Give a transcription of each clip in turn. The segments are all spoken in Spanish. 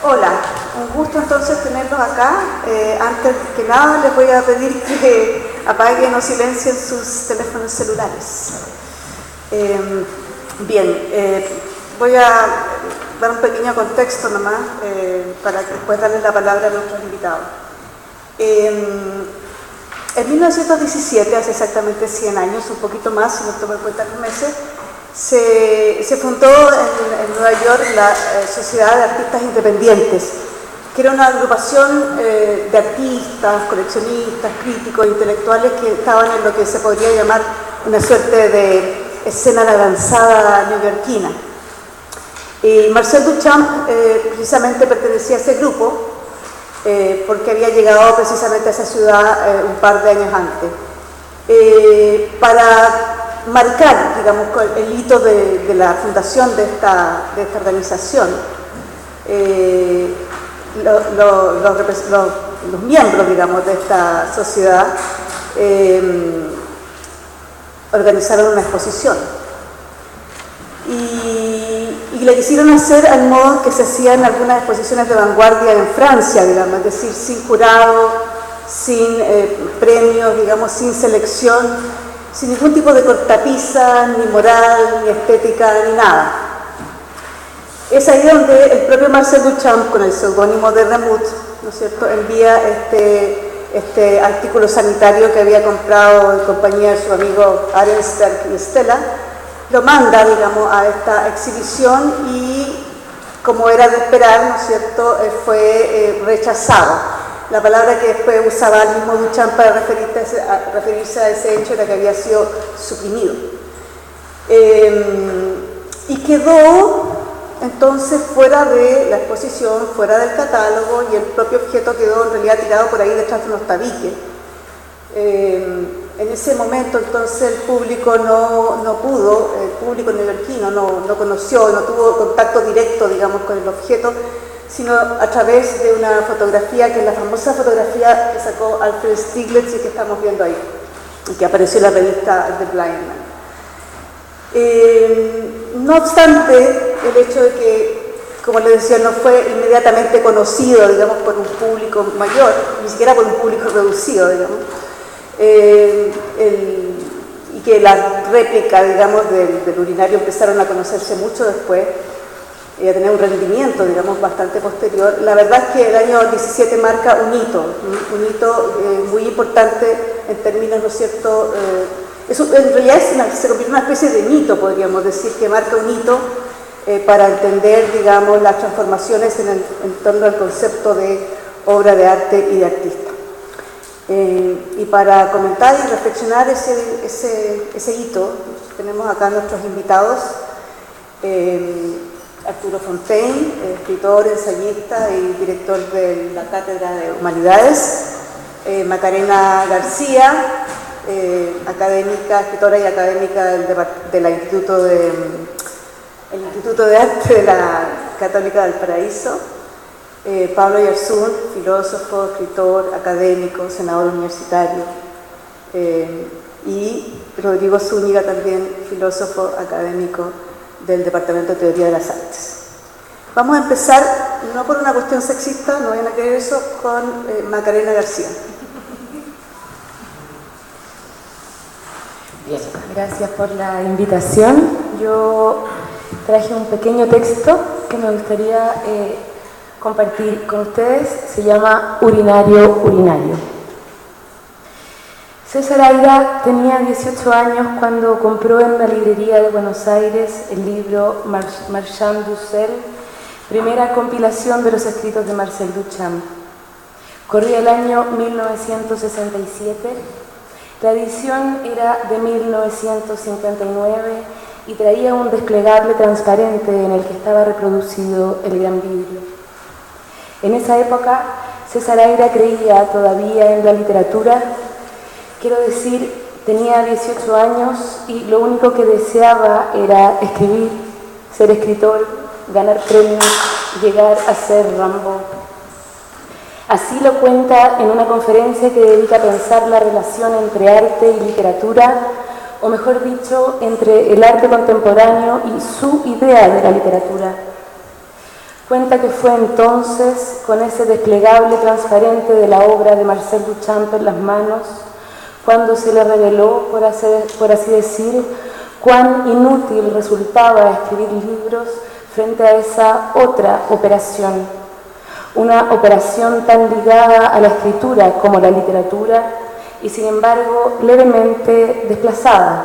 Hola, un gusto entonces tenerlos acá. Antes que nada les voy a pedir que apaguen o silencien sus teléfonos celulares. Voy a dar un pequeño contexto nomás para después darles la palabra a nuestros invitados. En 1917, hace exactamente 100 años, un poquito más, si no tomo en cuenta los meses, se fundó en Nueva York la Sociedad de Artistas Independientes, que era una agrupación de artistas, coleccionistas, críticos, intelectuales que estaban en lo que se podría llamar una suerte de escena de avanzada neoyorquina. Y Marcel Duchamp precisamente pertenecía a ese grupo porque había llegado precisamente a esa ciudad un par de años antes. Para marcar, digamos, el hito de la fundación de esta organización, los miembros, digamos, de esta sociedad organizaron una exposición y le quisieron hacer al modo que se hacían algunas exposiciones de vanguardia en Francia, digamos, es decir, sin jurado, sin premios, digamos, sin selección, sin ningún tipo de cortapisa, ni moral, ni estética, ni nada. Es ahí donde el propio Marcel Duchamp, con el seudónimo de Remout, ¿no es cierto?, envía este artículo sanitario que había comprado en compañía de su amigo Arenberg y Stella, lo manda, digamos, a esta exhibición y, como era de esperar, ¿no es cierto?, fue rechazado. La palabra que después usaba el mismo Duchamp para referirse a ese hecho era que había sido suprimido. Y quedó entonces fuera de la exposición, fuera del catálogo, y el propio objeto quedó en realidad tirado por ahí detrás de unos tabiques. En ese momento entonces el público no pudo, el público neoyorquino no conoció, no tuvo contacto directo, digamos, con el objeto, sino a través de una fotografía, que es la famosa fotografía que sacó Alfred Stieglitz y que estamos viendo ahí, y que apareció en la revista The Blind Man. No obstante, el hecho de que, como les decía, no fue inmediatamente conocido, digamos, por un público mayor, ni siquiera por un público reducido, digamos, y que la réplica, digamos, del urinario empezaron a conocerse mucho después, y a tener un rendimiento, digamos, bastante posterior. La verdad es que el año 17 marca un hito muy importante en términos, ¿no es cierto? Eso en realidad se convierte en una especie de mito, podríamos decir, que marca un hito para entender, digamos, las transformaciones en torno al concepto de obra de arte y de artista. Y para comentar y reflexionar ese hito, tenemos acá a nuestros invitados. Arturo Fontaine, escritor, ensayista y director de la Cátedra de Humanidades. Macarena García, escritora y académica del Instituto de Arte de la Católica del Paraíso. Pablo Yarzún, filósofo, escritor, académico, senador universitario. Y Rodrigo Zúñiga, también filósofo, académico del Departamento de Teoría de las Artes. Vamos a empezar, no por una cuestión sexista, no vayan a creer eso, con Macarena García. Bien, gracias por la invitación. Yo traje un pequeño texto que me gustaría compartir con ustedes. Se llama Urinario, Urinario. César Aira tenía 18 años cuando compró en una librería de Buenos Aires el libro Marchand du Sel, primera compilación de los escritos de Marcel Duchamp. Corría el año 1967, la edición era de 1959 y traía un desplegable transparente en el que estaba reproducido el gran vidrio. En esa época, César Aira creía todavía en la literatura. Quiero decir, tenía 18 años y lo único que deseaba era escribir, ser escritor, ganar premios, llegar a ser Rimbaud. Así lo cuenta en una conferencia que dedica a pensar la relación entre arte y literatura, o mejor dicho, entre el arte contemporáneo y su idea de la literatura. Cuenta que fue entonces, con ese desplegable transparente de la obra de Marcel Duchamp en las manos, cuando se le reveló, por así decir, cuán inútil resultaba escribir libros frente a esa otra operación, una operación tan ligada a la escritura como la literatura y sin embargo levemente desplazada,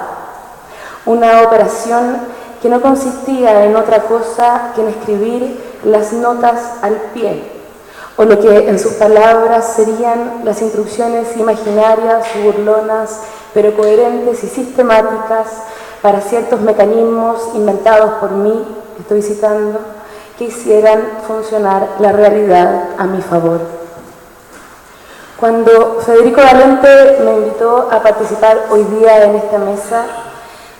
una operación que no consistía en otra cosa que en escribir las notas al pie, o lo que en sus palabras serían las instrucciones imaginarias, burlonas, pero coherentes y sistemáticas para ciertos mecanismos inventados por mí, estoy citando, que hicieran funcionar la realidad a mi favor. Cuando Federico Valente me invitó a participar hoy día en esta mesa,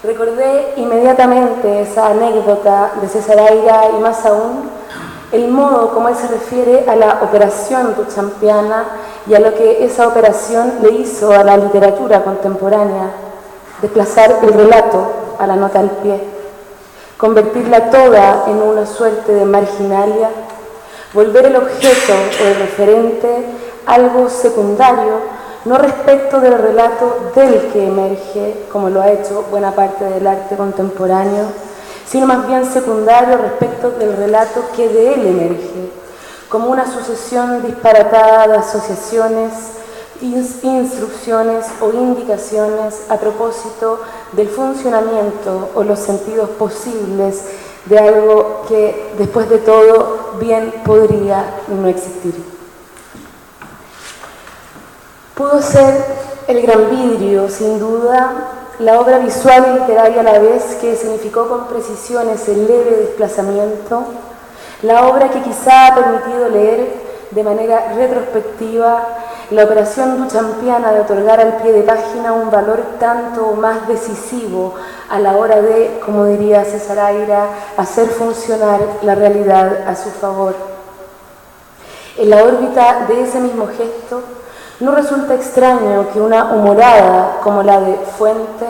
recordé inmediatamente esa anécdota de César Aira y más aún el modo como él se refiere a la operación duchampiana y a lo que esa operación le hizo a la literatura contemporánea: desplazar el relato a la nota al pie, convertirla toda en una suerte de marginalia, volver el objeto o el referente algo secundario, no respecto del relato del que emerge, como lo ha hecho buena parte del arte contemporáneo, sino más bien secundario respecto del relato que de él emerge, como una sucesión disparatada de asociaciones, instrucciones o indicaciones a propósito del funcionamiento o los sentidos posibles de algo que, después de todo, bien podría no existir. Pudo ser el gran vidrio, sin duda, la obra visual y literaria a la vez que significó con precisión ese leve desplazamiento, la obra que quizá ha permitido leer de manera retrospectiva la operación duchampiana de otorgar al pie de página un valor tanto más decisivo a la hora de, como diría César Aira, hacer funcionar la realidad a su favor. En la órbita de ese mismo gesto, no resulta extraño que una humorada como la de Fuente,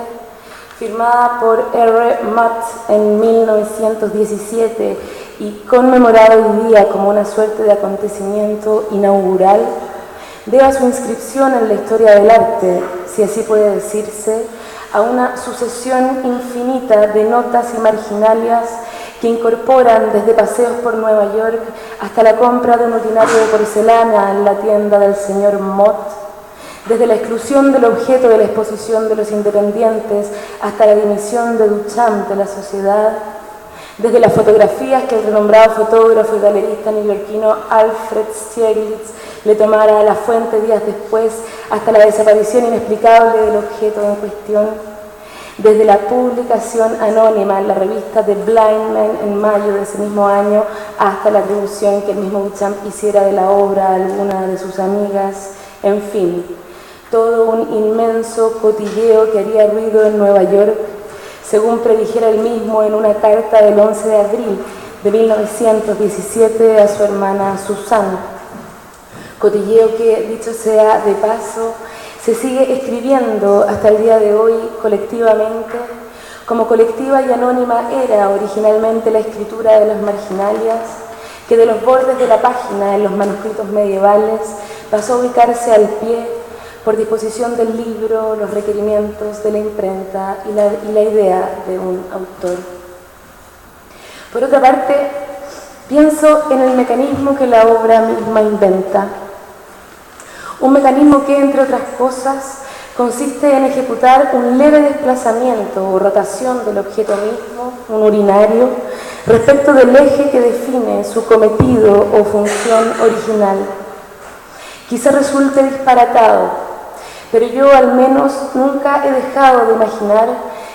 firmada por R. Matt en 1917 y conmemorada hoy día como una suerte de acontecimiento inaugural, deba su inscripción en la historia del arte, si así puede decirse, a una sucesión infinita de notas y marginalias que incorporan desde paseos por Nueva York hasta la compra de un urinario de porcelana en la tienda del señor Mott, desde la exclusión del objeto de la exposición de los independientes hasta la dimisión de Duchamp de la sociedad, desde las fotografías que el renombrado fotógrafo y galerista neoyorquino Alfred Stieglitz le tomara a la Fuente días después, hasta la desaparición inexplicable del objeto en cuestión, desde la publicación anónima en la revista The Blind Man en mayo de ese mismo año hasta la atribución que el mismo Duchamp hiciera de la obra a alguna de sus amigas, en fin, todo un inmenso cotilleo que haría ruido en Nueva York, según predijera él mismo en una carta del 11 de abril de 1917 a su hermana Susana. Cotilleo que, dicho sea de paso, se sigue escribiendo hasta el día de hoy colectivamente, como colectiva y anónima era originalmente la escritura de las marginalias, que de los bordes de la página en los manuscritos medievales pasó a ubicarse al pie por disposición del libro, los requerimientos de la imprenta y la idea de un autor. Por otra parte, pienso en el mecanismo que la obra misma inventa. Un mecanismo que, entre otras cosas, consiste en ejecutar un leve desplazamiento o rotación del objeto mismo, un urinario, respecto del eje que define su cometido o función original. Quizá resulte disparatado, pero yo al menos nunca he dejado de imaginar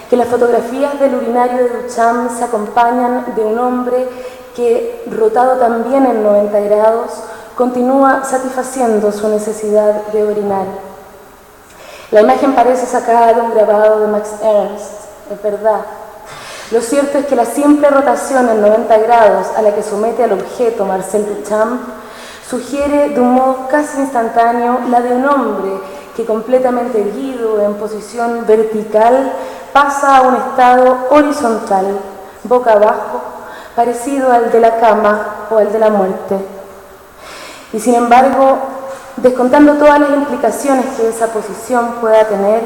que las fotografías del urinario de Duchamp se acompañan de un hombre que, rotado también en 90 grados, continúa satisfaciendo su necesidad de orinar. La imagen parece sacada de un grabado de Max Ernst, es verdad. Lo cierto es que la simple rotación en 90 grados a la que somete al objeto Marcel Duchamp sugiere de un modo casi instantáneo la de un hombre que, completamente erguido en posición vertical, pasa a un estado horizontal, boca abajo, parecido al de la cama o al de la muerte. Y sin embargo, descontando todas las implicaciones que esa posición pueda tener,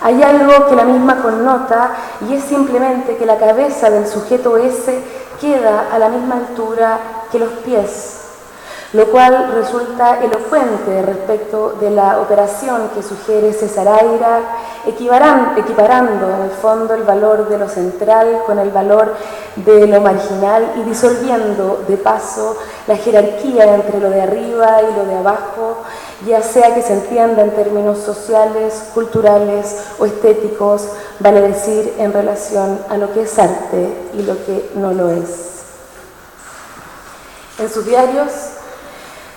hay algo que la misma connota y es simplemente que la cabeza del sujeto ese queda a la misma altura que los pies, lo cual resulta elocuente respecto de la operación que sugiere César Aira, equiparando en el fondo el valor de lo central con el valor de lo marginal y disolviendo de paso la jerarquía entre lo de arriba y lo de abajo, ya sea que se entienda en términos sociales, culturales o estéticos, vale decir, en relación a lo que es arte y lo que no lo es. En sus diarios,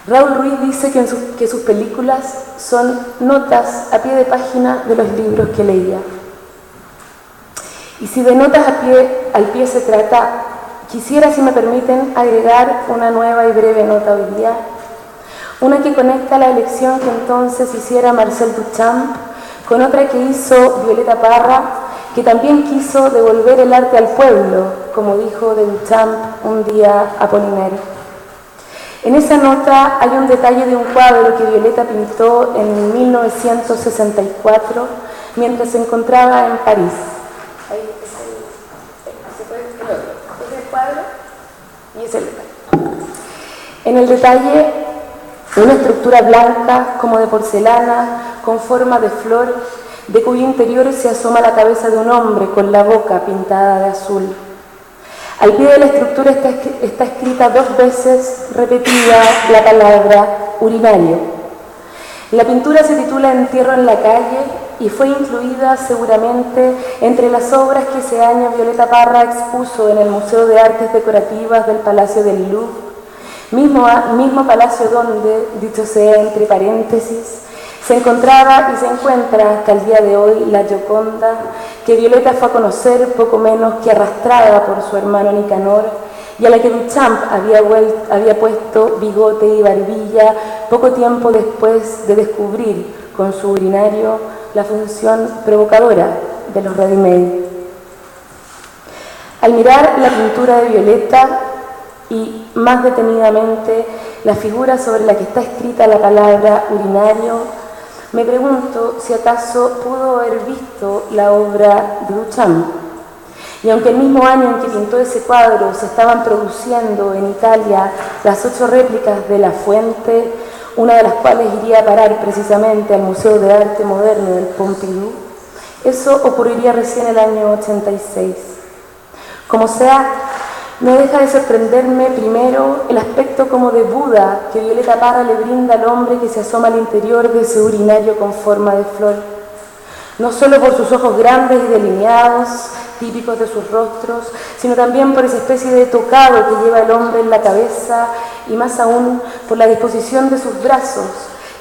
Raúl Ruiz dice que sus películas son notas a pie de página de los libros que leía. Y si de notas al pie se trata, quisiera, si me permiten, agregar una nueva y breve nota hoy día, una que conecta la elección que entonces hiciera Marcel Duchamp con otra que hizo Violeta Parra, que también quiso devolver el arte al pueblo, como dijo de Duchamp un día Apollinaire. En esa nota hay un detalle de un cuadro que Violeta pintó en 1964 mientras se encontraba en París. Ahí es el cuadro y es el detalle. En el detalle, una estructura blanca como de porcelana con forma de flor, de cuyo interior se asoma la cabeza de un hombre con la boca pintada de azul. Al pie de la estructura está escrita 2 veces repetida la palabra urinario. La pintura se titula Entierro en la calle y fue incluida seguramente entre las obras que ese año Violeta Parra expuso en el Museo de Artes Decorativas del Palacio del Louvre, mismo palacio donde, dicho sea entre paréntesis, se encontraba y se encuentra hasta el día de hoy la Gioconda, que Violeta fue a conocer poco menos que arrastrada por su hermano Nicanor y a la que Duchamp había puesto bigote y barbilla poco tiempo después de descubrir con su urinario la función provocadora de los ready-made. Al mirar la pintura de Violeta y más detenidamente la figura sobre la que está escrita la palabra urinario, me pregunto si acaso pudo haber visto la obra de Duchamp. Y aunque el mismo año en que pintó ese cuadro se estaban produciendo en Italia las 8 réplicas de La Fuente, una de las cuales iría a parar precisamente al Museo de Arte Moderno del Pompidou, eso ocurriría recién el año 86. Como sea, no deja de sorprenderme primero el aspecto como de Buda que Violeta Parra le brinda al hombre que se asoma al interior de ese urinario con forma de flor. No solo por sus ojos grandes y delineados, típicos de sus rostros, sino también por esa especie de tocado que lleva el hombre en la cabeza y más aún por la disposición de sus brazos,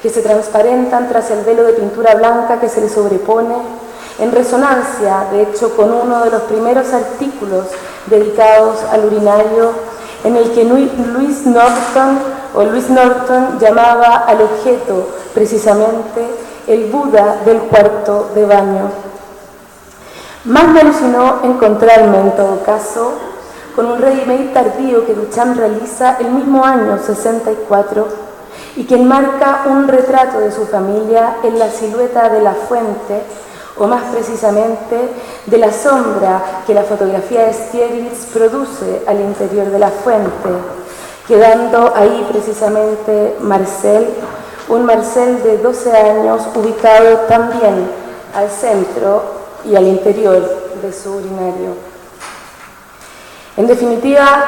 que se transparentan tras el velo de pintura blanca que se le sobrepone, en resonancia, de hecho, con uno de los primeros artículos dedicados al urinario, en el que Louis Norton llamaba al objeto, precisamente, el Buda del cuarto de baño. Más me alucinó encontrarme, en todo caso, con un ready-made tardío que Duchamp realiza el mismo año 64 y que enmarca un retrato de su familia en la silueta de La Fuente, o más precisamente de la sombra que la fotografía de Stieglitz produce al interior de La Fuente, quedando ahí precisamente Marcel, un Marcel de 12 años ubicado también al centro y al interior de su urinario. En definitiva,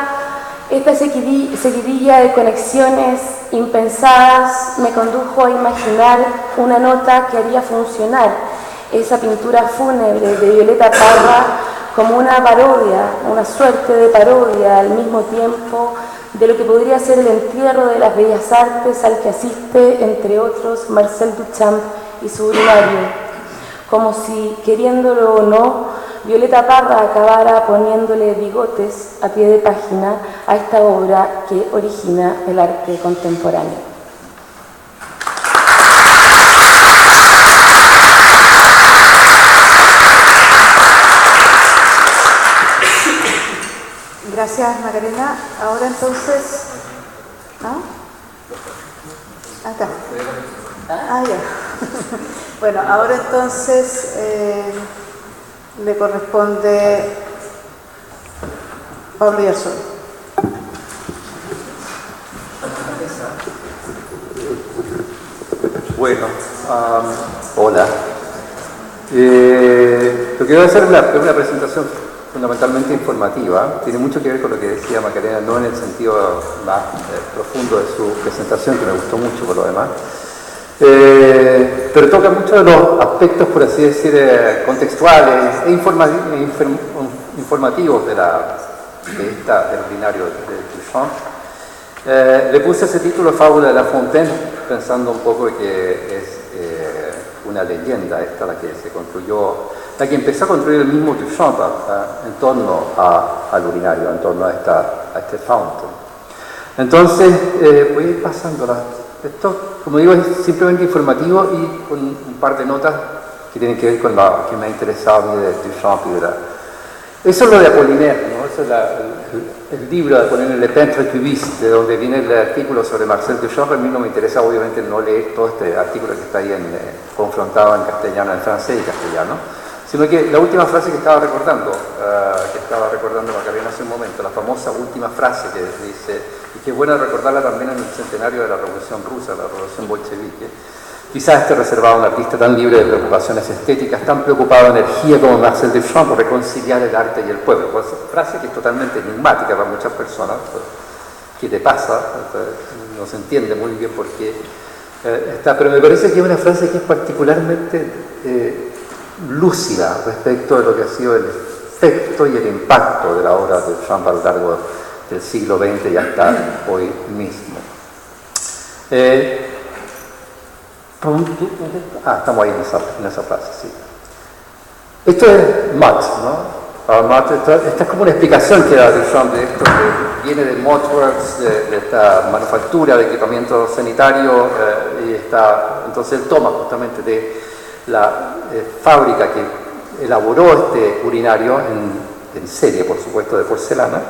esta seguidilla de conexiones impensadas me condujo a imaginar una nota que haría funcionar esa pintura fúnebre de Violeta Parra como una parodia, una suerte de parodia al mismo tiempo de lo que podría ser el entierro de las bellas artes al que asiste, entre otros, Marcel Duchamp y su urinario, como si, queriéndolo o no, Violeta Parra acabara poniéndole bigotes a pie de página a esta obra que origina el arte contemporáneo. Gracias. Gracias, Macarena. Ahora entonces... ¿no? Acá. Ah, ya. Bueno, ahora entonces le corresponde Pablo Yarzón. Bueno, hola. Lo que voy a hacer es una presentación fundamentalmente informativa. Tiene mucho que ver con lo que decía Macarena, no en el sentido más profundo de su presentación, que me gustó mucho por lo demás, pero toca muchos de los aspectos, por así decir, contextuales e informativos del ordinario de Duchamp. Le puse ese título, Fábula de La Fontaine, pensando un poco que es una leyenda esta, la que se construyó, la que empezó a construir el mismo Duchamp en torno al urinario, en torno a este fountain. Entonces, voy a ir pasándola. Esto, como digo, es simplemente informativo y con un par de notas que tienen que ver con lo que me ha interesado a mí de Duchamp y de la... Eso es lo de Apollinaire, ¿no? Eso es el libro de Apollinaire, Le Peintre Cubiste, de donde viene el artículo sobre Marcel Duchamp. A mí no me interesa, obviamente, no leer todo este artículo que está ahí confrontado en castellano, en francés y castellano, sino que la última frase que estaba recordando Macarena hace un momento, la famosa última frase que dice, y que es bueno recordarla también en el centenario de la Revolución Rusa, la Revolución Bolchevique. Quizás esté reservado a un artista tan libre de preocupaciones estéticas, tan preocupado de energía como Marcel Duchamp por reconciliar el arte y el pueblo. Pues, frase que es totalmente enigmática para muchas personas. ¿Qué te pasa? No se entiende muy bien por qué está, pero me parece que es una frase que es particularmente lúcida respecto de lo que ha sido el efecto y el impacto de la obra de Duchamp a lo largo del siglo XX y hasta hoy mismo. Estamos ahí en esa frase, sí. Esto es Mott, ¿no? Esta es como una explicación que da Duchamp de esto, que viene de Mottworks, de esta manufactura de equipamiento sanitario, y entonces él toma justamente de la fábrica que elaboró este urinario en serie, por supuesto, de porcelana,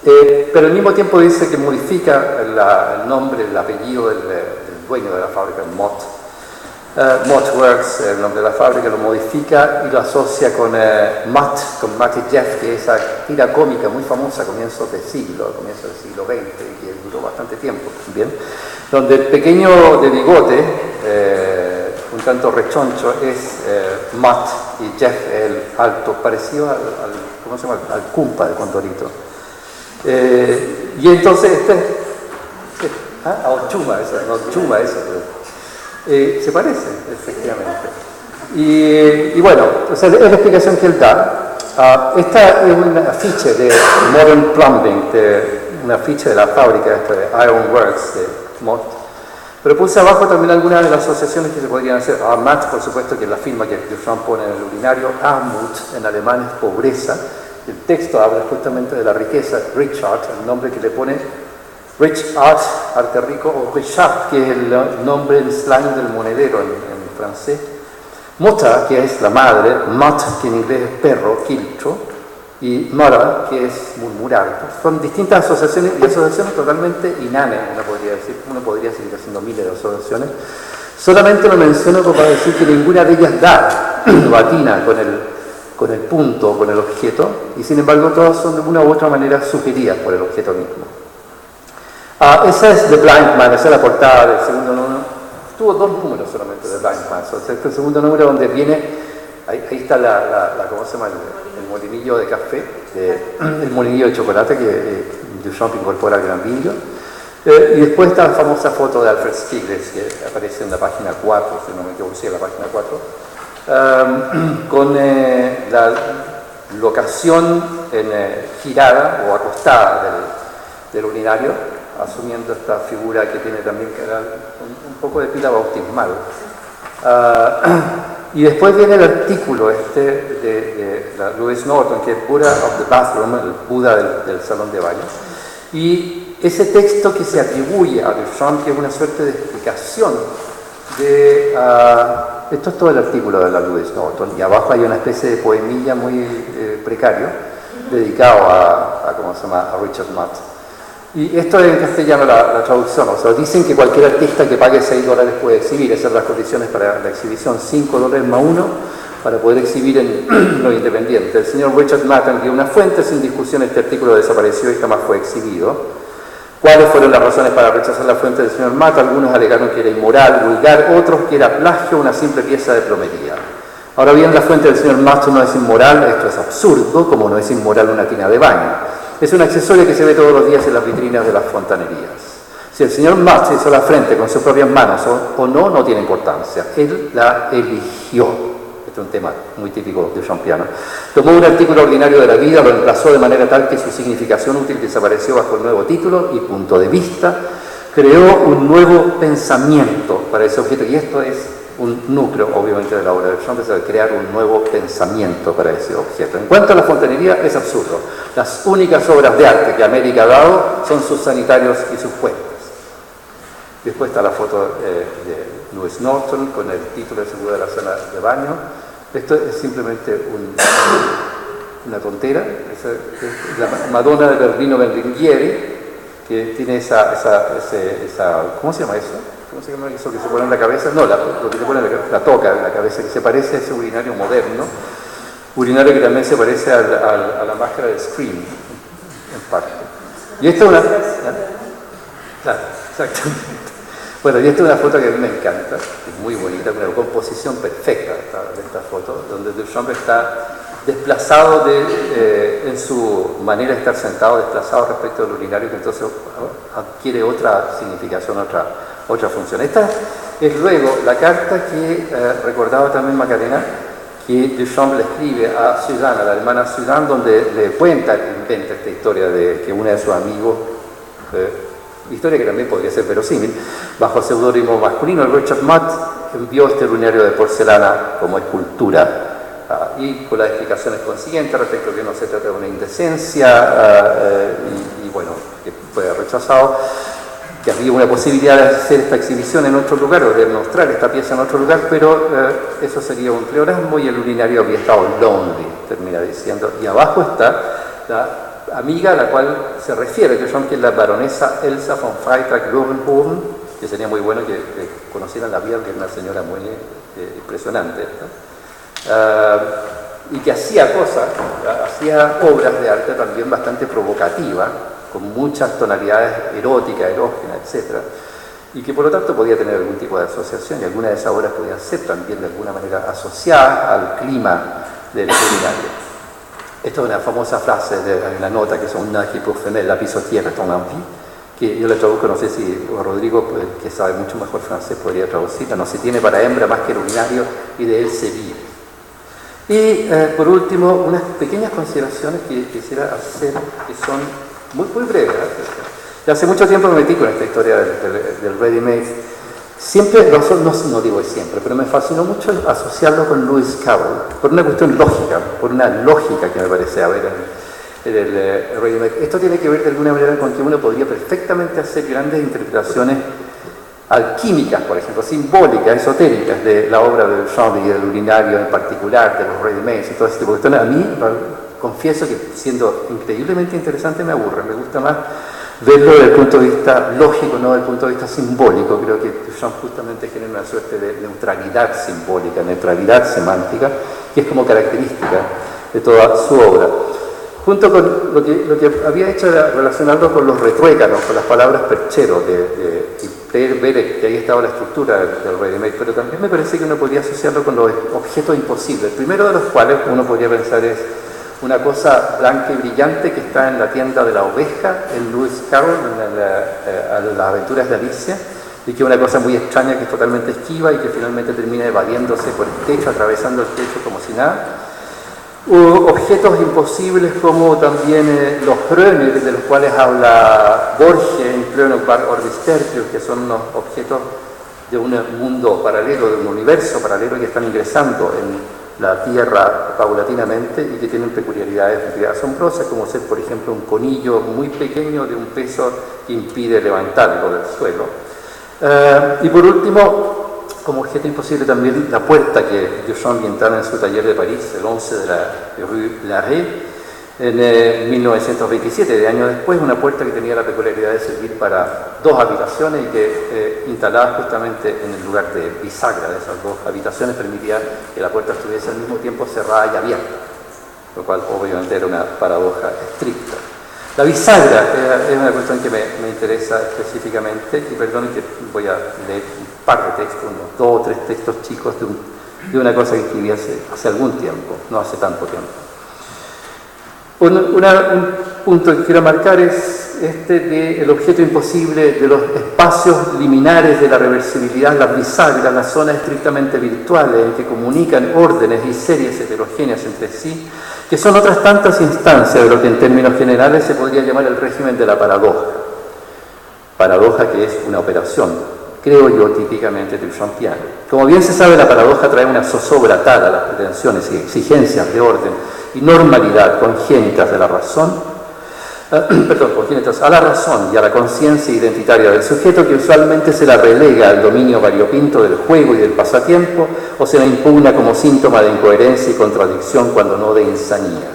pero al mismo tiempo dice que modifica el nombre, el apellido del dueño de la fábrica, Mottworks, el nombre de la fábrica, lo modifica y lo asocia con Matt y Jeff, que es esa tira cómica muy famosa a comienzos del siglo XX, que duró bastante tiempo también, donde el pequeño de bigote, un tanto rechoncho, es Matt y Jeff, el alto, parecido ¿cómo se llama? Al Cumpa de Condorito. Y entonces Chuma, se parece, efectivamente. Y bueno, o sea, es la explicación que él da. Esta es un afiche de Modern Plumbing, un afiche de la fábrica de Iron Works de Mott. Pero puse abajo también algunas de las asociaciones que se podrían hacer. Matt, por supuesto, que es la firma que Duchamp pone en el urinario. Armut, en alemán, es pobreza. El texto habla justamente de la riqueza. Richard, el nombre que le pone Rich Art, arte rico, o Richard, que es el nombre en slang del monedero en francés. Mota, que es la madre, Mat, que en inglés es perro, quiltro, y Mara, que es murmurar. Son distintas asociaciones y asociaciones totalmente inanes, uno podría seguir haciendo miles de asociaciones. Solamente lo menciono como para decir que ninguna de ellas da o atina con el punto, con el objeto, y sin embargo todas son de una u otra manera sugeridas por el objeto mismo. Esa es The Blind Man, esa es la portada del segundo número. Tuvo 2 números solamente de Blind Man. O sea, este es el segundo número donde viene, ahí está ¿cómo se llama? El molinillo de café, el molinillo de chocolate que Duchamp incorpora al gran vidrio. Y después está la famosa foto de Alfred Stieglitz que aparece en la página 4, si no me equivoco, sí, en la página 4, con la locación girada o acostada del urinario, asumiendo esta figura que tiene también que era un poco de pila bautismal. Y después viene el artículo de Louis Norton, que es Buddha of the Bathroom, el Buda del salón de baño. Y ese texto que se atribuye a Duchamp, que es una suerte de explicación de... esto es todo el artículo de la Louis Norton, y abajo hay una especie de poemilla muy precario, dedicado a ¿cómo se llama?, a Richard Matt. Y esto es en castellano la traducción, o sea, dicen que cualquier artista que pague $6 puede exhibir, esas son las condiciones para la exhibición, $5 más uno para poder exhibir en lo independiente. El señor Richard Matt envió una fuente, sin discusión este artículo desapareció y jamás fue exhibido. ¿Cuáles fueron las razones para rechazar la fuente del señor Matt? Algunos alegaron que era inmoral, vulgar, otros que era plagio, una simple pieza de plomería. Ahora bien, la fuente del señor Matt no es inmoral, esto es absurdo, como no es inmoral una tina de baño. Es un accesorio que se ve todos los días en las vitrinas de las fontanerías. Si el señor Matt se hizo la frente con sus propias manos o no, no tiene importancia. Él la eligió. Este es un tema muy típico de Champiano. Tomó un artículo ordinario de la vida, lo emplazó de manera tal que su significación útil desapareció bajo el nuevo título y punto de vista. Creó un nuevo pensamiento para ese objeto. Y esto es un núcleo, obviamente, de la obra de Duchamp, es crear un nuevo pensamiento para ese objeto. En cuanto a la fontanería, es absurdo. Las únicas obras de arte que América ha dado son sus sanitarios y sus puentes. Después está la foto de Louis Norton con el título de seguro de la zona de baño. Esto es simplemente una tontera. Es la Madonna de Bernino Berlinghieri, que tiene esa ¿cómo se llama eso? ¿Cómo se llama eso que se pone en la cabeza? No, lo que se pone la toca en la cabeza, que se parece a ese urinario moderno, urinario que también se parece a la máscara de Scream, en parte. Y esta es una... Claro, exactamente. Bueno, y esta es una foto que a mí me encanta, es muy bonita, una composición perfecta de esta foto, donde Duchamp está desplazado en su manera de estar sentado, desplazado respecto al urinario, que entonces adquiere otra significación, otra función. Esta es luego la carta que recordaba también Macarena, que Duchamp le escribe a Suzanne, a la hermana Suzanne, donde le inventa esta historia de que una de sus amigos, historia que también podría ser verosímil, bajo el seudónimo masculino, el Richard Matt, envió este urinario de porcelana como escultura. Y con las explicaciones consiguientes respecto a que no se trata de una indecencia y bueno, que fue rechazado, que había una posibilidad de hacer esta exhibición en otro lugar o de mostrar esta pieza en otro lugar, pero eso sería un pleonasmo y el urinario había estado lonely, termina diciendo. Y abajo está la amiga a la cual se refiere, que es la baronesa Elsa von Freytag-Lovenhoven, que sería muy bueno que conocieran la vida, que es una señora muy impresionante, ¿no? Y que hacía obras de arte también bastante provocativas, con muchas tonalidades eróticas, erógenas, etc. Y que por lo tanto podía tener algún tipo de asociación, y algunas de esas obras podían ser también de alguna manera asociadas al clima del urinario. Esta es una famosa frase de la nota, que son una qui pour femelle la pisotière ton envie, que yo le traduzco, no sé si Rodrigo, pues, que sabe mucho mejor francés, podría traducirla: no se tiene para hembra más que el urinario y de él se vive. Y por último, unas pequeñas consideraciones que quisiera hacer, que son muy breves. Ya hace mucho tiempo me metí con esta historia del ready-made. Siempre, no digo siempre, pero me fascinó mucho asociarlo con Lewis Carroll, por una cuestión lógica, por una lógica que me parece haber en el ready-made. Esto tiene que ver de alguna manera con que uno podría perfectamente hacer grandes interpretaciones alquímicas, por ejemplo, simbólicas, esotéricas de la obra de Duchamp y del urinario en particular, de los ready-mades y todo ese tipo de cuestiones. A mí, confieso que siendo increíblemente interesante, me aburre. Me gusta más verlo desde el punto de vista lógico, no desde el punto de vista simbólico. Creo que Duchamp justamente genera una suerte de neutralidad simbólica, neutralidad semántica, que es como característica de toda su obra. Junto con lo que había hecho era relacionarlo con los retruécanos, con las palabras perchero, y ver que ahí estaba la estructura del ready-made, pero también me parece que uno podría asociarlo con los objetos imposibles. El primero de los cuales uno podría pensar es una cosa blanca y brillante que está en la tienda de la oveja en Lewis Carroll, en las aventuras de Alicia, y que es una cosa muy extraña, que es totalmente esquiva y que finalmente termina evadiéndose por el techo, atravesando el techo como si nada. Objetos imposibles como también los Gröner, de los cuales habla Borges en Klönokvar Ordistertius, que son unos objetos de un mundo paralelo, de un universo paralelo que están ingresando en la Tierra paulatinamente y que tienen peculiaridades asombrosas, como ser, por ejemplo, un conillo muy pequeño de un peso que impide levantarlo del suelo. Y por último, como objeto imposible también la puerta que Duchamp pintaba en su taller de París, el 11 de la Rue Larrey, En 1927, de años después, una puerta que tenía la peculiaridad de servir para 2 habitaciones y que instalada justamente en el lugar de bisagra de esas 2 habitaciones permitía que la puerta estuviese al mismo tiempo cerrada y abierta, lo cual obviamente era una paradoja estricta. La bisagra es una cuestión que me interesa específicamente, y perdonen que voy a leer un par de textos, unos 2 o 3 textos chicos de una cosa que escribí hace algún tiempo, no hace tanto tiempo. Un punto que quiero marcar es este del objeto imposible, de los espacios liminares de la reversibilidad, las bisagras, las zonas estrictamente virtuales en que comunican órdenes y series heterogéneas entre sí, que son otras tantas instancias de lo que en términos generales se podría llamar el régimen de la paradoja. Paradoja que es una operación, creo yo, típicamente duchampiana. Como bien se sabe, la paradoja trae una zozobra tal a las pretensiones y exigencias de orden y normalidad congénitas de la razón, congénitas a la razón y a la conciencia identitaria del sujeto, que usualmente se la relega al dominio variopinto del juego y del pasatiempo, o se la impugna como síntoma de incoherencia y contradicción, cuando no de insanía.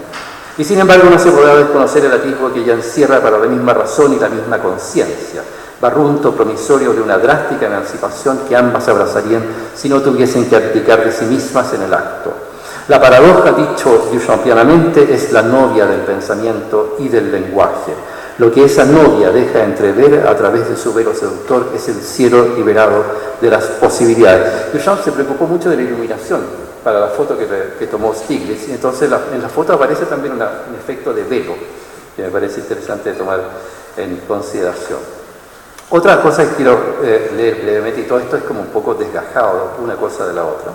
Y sin embargo no se podrá desconocer el atisbo que ella encierra para la misma razón y la misma conciencia, barrunto promisorio de una drástica emancipación que ambas abrazarían si no tuviesen que abdicar de sí mismas en el acto. La paradoja, dicho duchampianamente, es la novia del pensamiento y del lenguaje. Lo que esa novia deja entrever a través de su velo seductor es el cielo liberado de las posibilidades. Duchamp se preocupó mucho de la iluminación para la foto que tomó Stiglitz, y entonces en la foto aparece también un efecto de velo, que me parece interesante de tomar en consideración. Otra cosa que quiero leer brevemente, y todo esto es como un poco desgajado una cosa de la otra.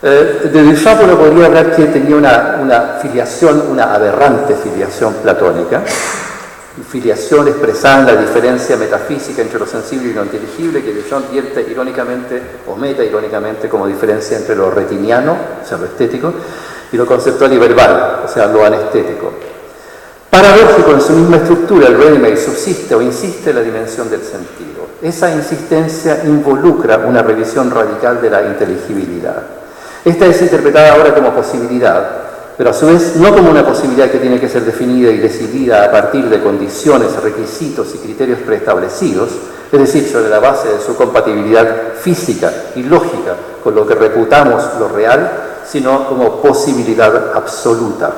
De Duchamp uno podría hablar que tenía una filiación, una aberrante filiación platónica, filiación expresada en la diferencia metafísica entre lo sensible y lo inteligible, que Duchamp vierte irónicamente o meta irónicamente como diferencia entre lo retiniano, o sea, lo estético, y lo conceptual y verbal, o sea, lo anestético. Paradójico en su misma estructura, el ready-made subsiste o insiste en la dimensión del sentido. Esa insistencia involucra una revisión radical de la inteligibilidad. Esta es interpretada ahora como posibilidad, pero a su vez no como una posibilidad que tiene que ser definida y decidida a partir de condiciones, requisitos y criterios preestablecidos, es decir, sobre la base de su compatibilidad física y lógica con lo que reputamos lo real, sino como posibilidad absoluta.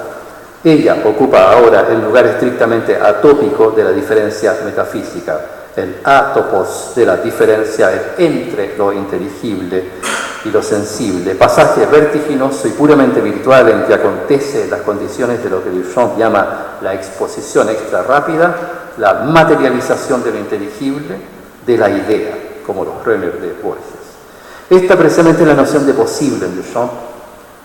Ella ocupa ahora el lugar estrictamente atópico de la diferencia metafísica, el atopos de la diferencia entre lo inteligible y lo sensible, pasaje vertiginoso y puramente virtual en que acontece las condiciones de lo que Duchamp llama la exposición extra rápida, la materialización de lo inteligible, de la idea, como los Renner de Borges. Esta precisamente es la noción de posible en Duchamp.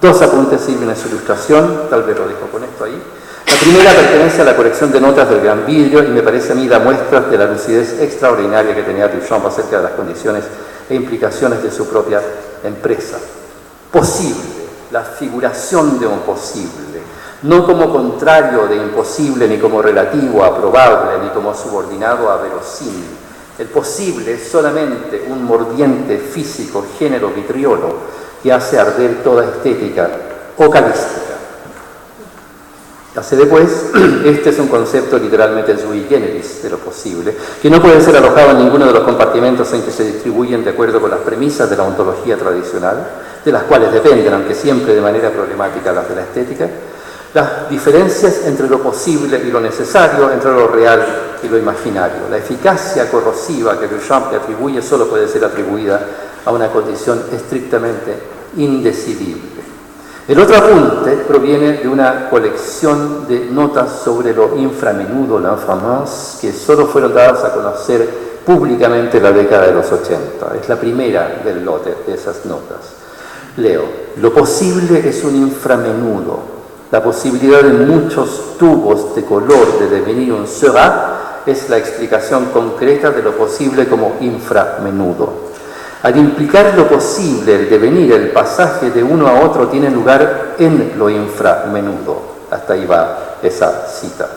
2 apuntes sirven en su ilustración, tal vez lo dejo con esto ahí. La primera pertenece a la colección de notas del Gran Vidrio y me parece a mí da muestras de la lucidez extraordinaria que tenía Duchamp acerca de las condiciones e implicaciones de su propia empresa. Posible, la figuración de un posible, no como contrario de imposible, ni como relativo a probable, ni como subordinado a verosímil. El posible es solamente un mordiente físico género vitriolo que hace arder toda estética ocalística. Hace después, este es un concepto literalmente sui generis de lo posible, que no puede ser alojado en ninguno de los compartimentos en que se distribuyen de acuerdo con las premisas de la ontología tradicional, de las cuales dependen, aunque siempre de manera problemática, las de la estética, las diferencias entre lo posible y lo necesario, entre lo real y lo imaginario. La eficacia corrosiva que Duchamp le atribuye solo puede ser atribuida a una condición estrictamente indecidible. El otro apunte proviene de una colección de notas sobre lo inframenudo, l'infamance, que solo fueron dadas a conocer públicamente en la década de los 80. Es la primera del lote de esas notas. Leo: lo posible es un inframenudo, la posibilidad de muchos tubos de color de devenir un sera es la explicación concreta de lo posible como inframenudo. Al implicar lo posible, el devenir, el pasaje de uno a otro tiene lugar en lo inframenudo. Hasta ahí va esa cita.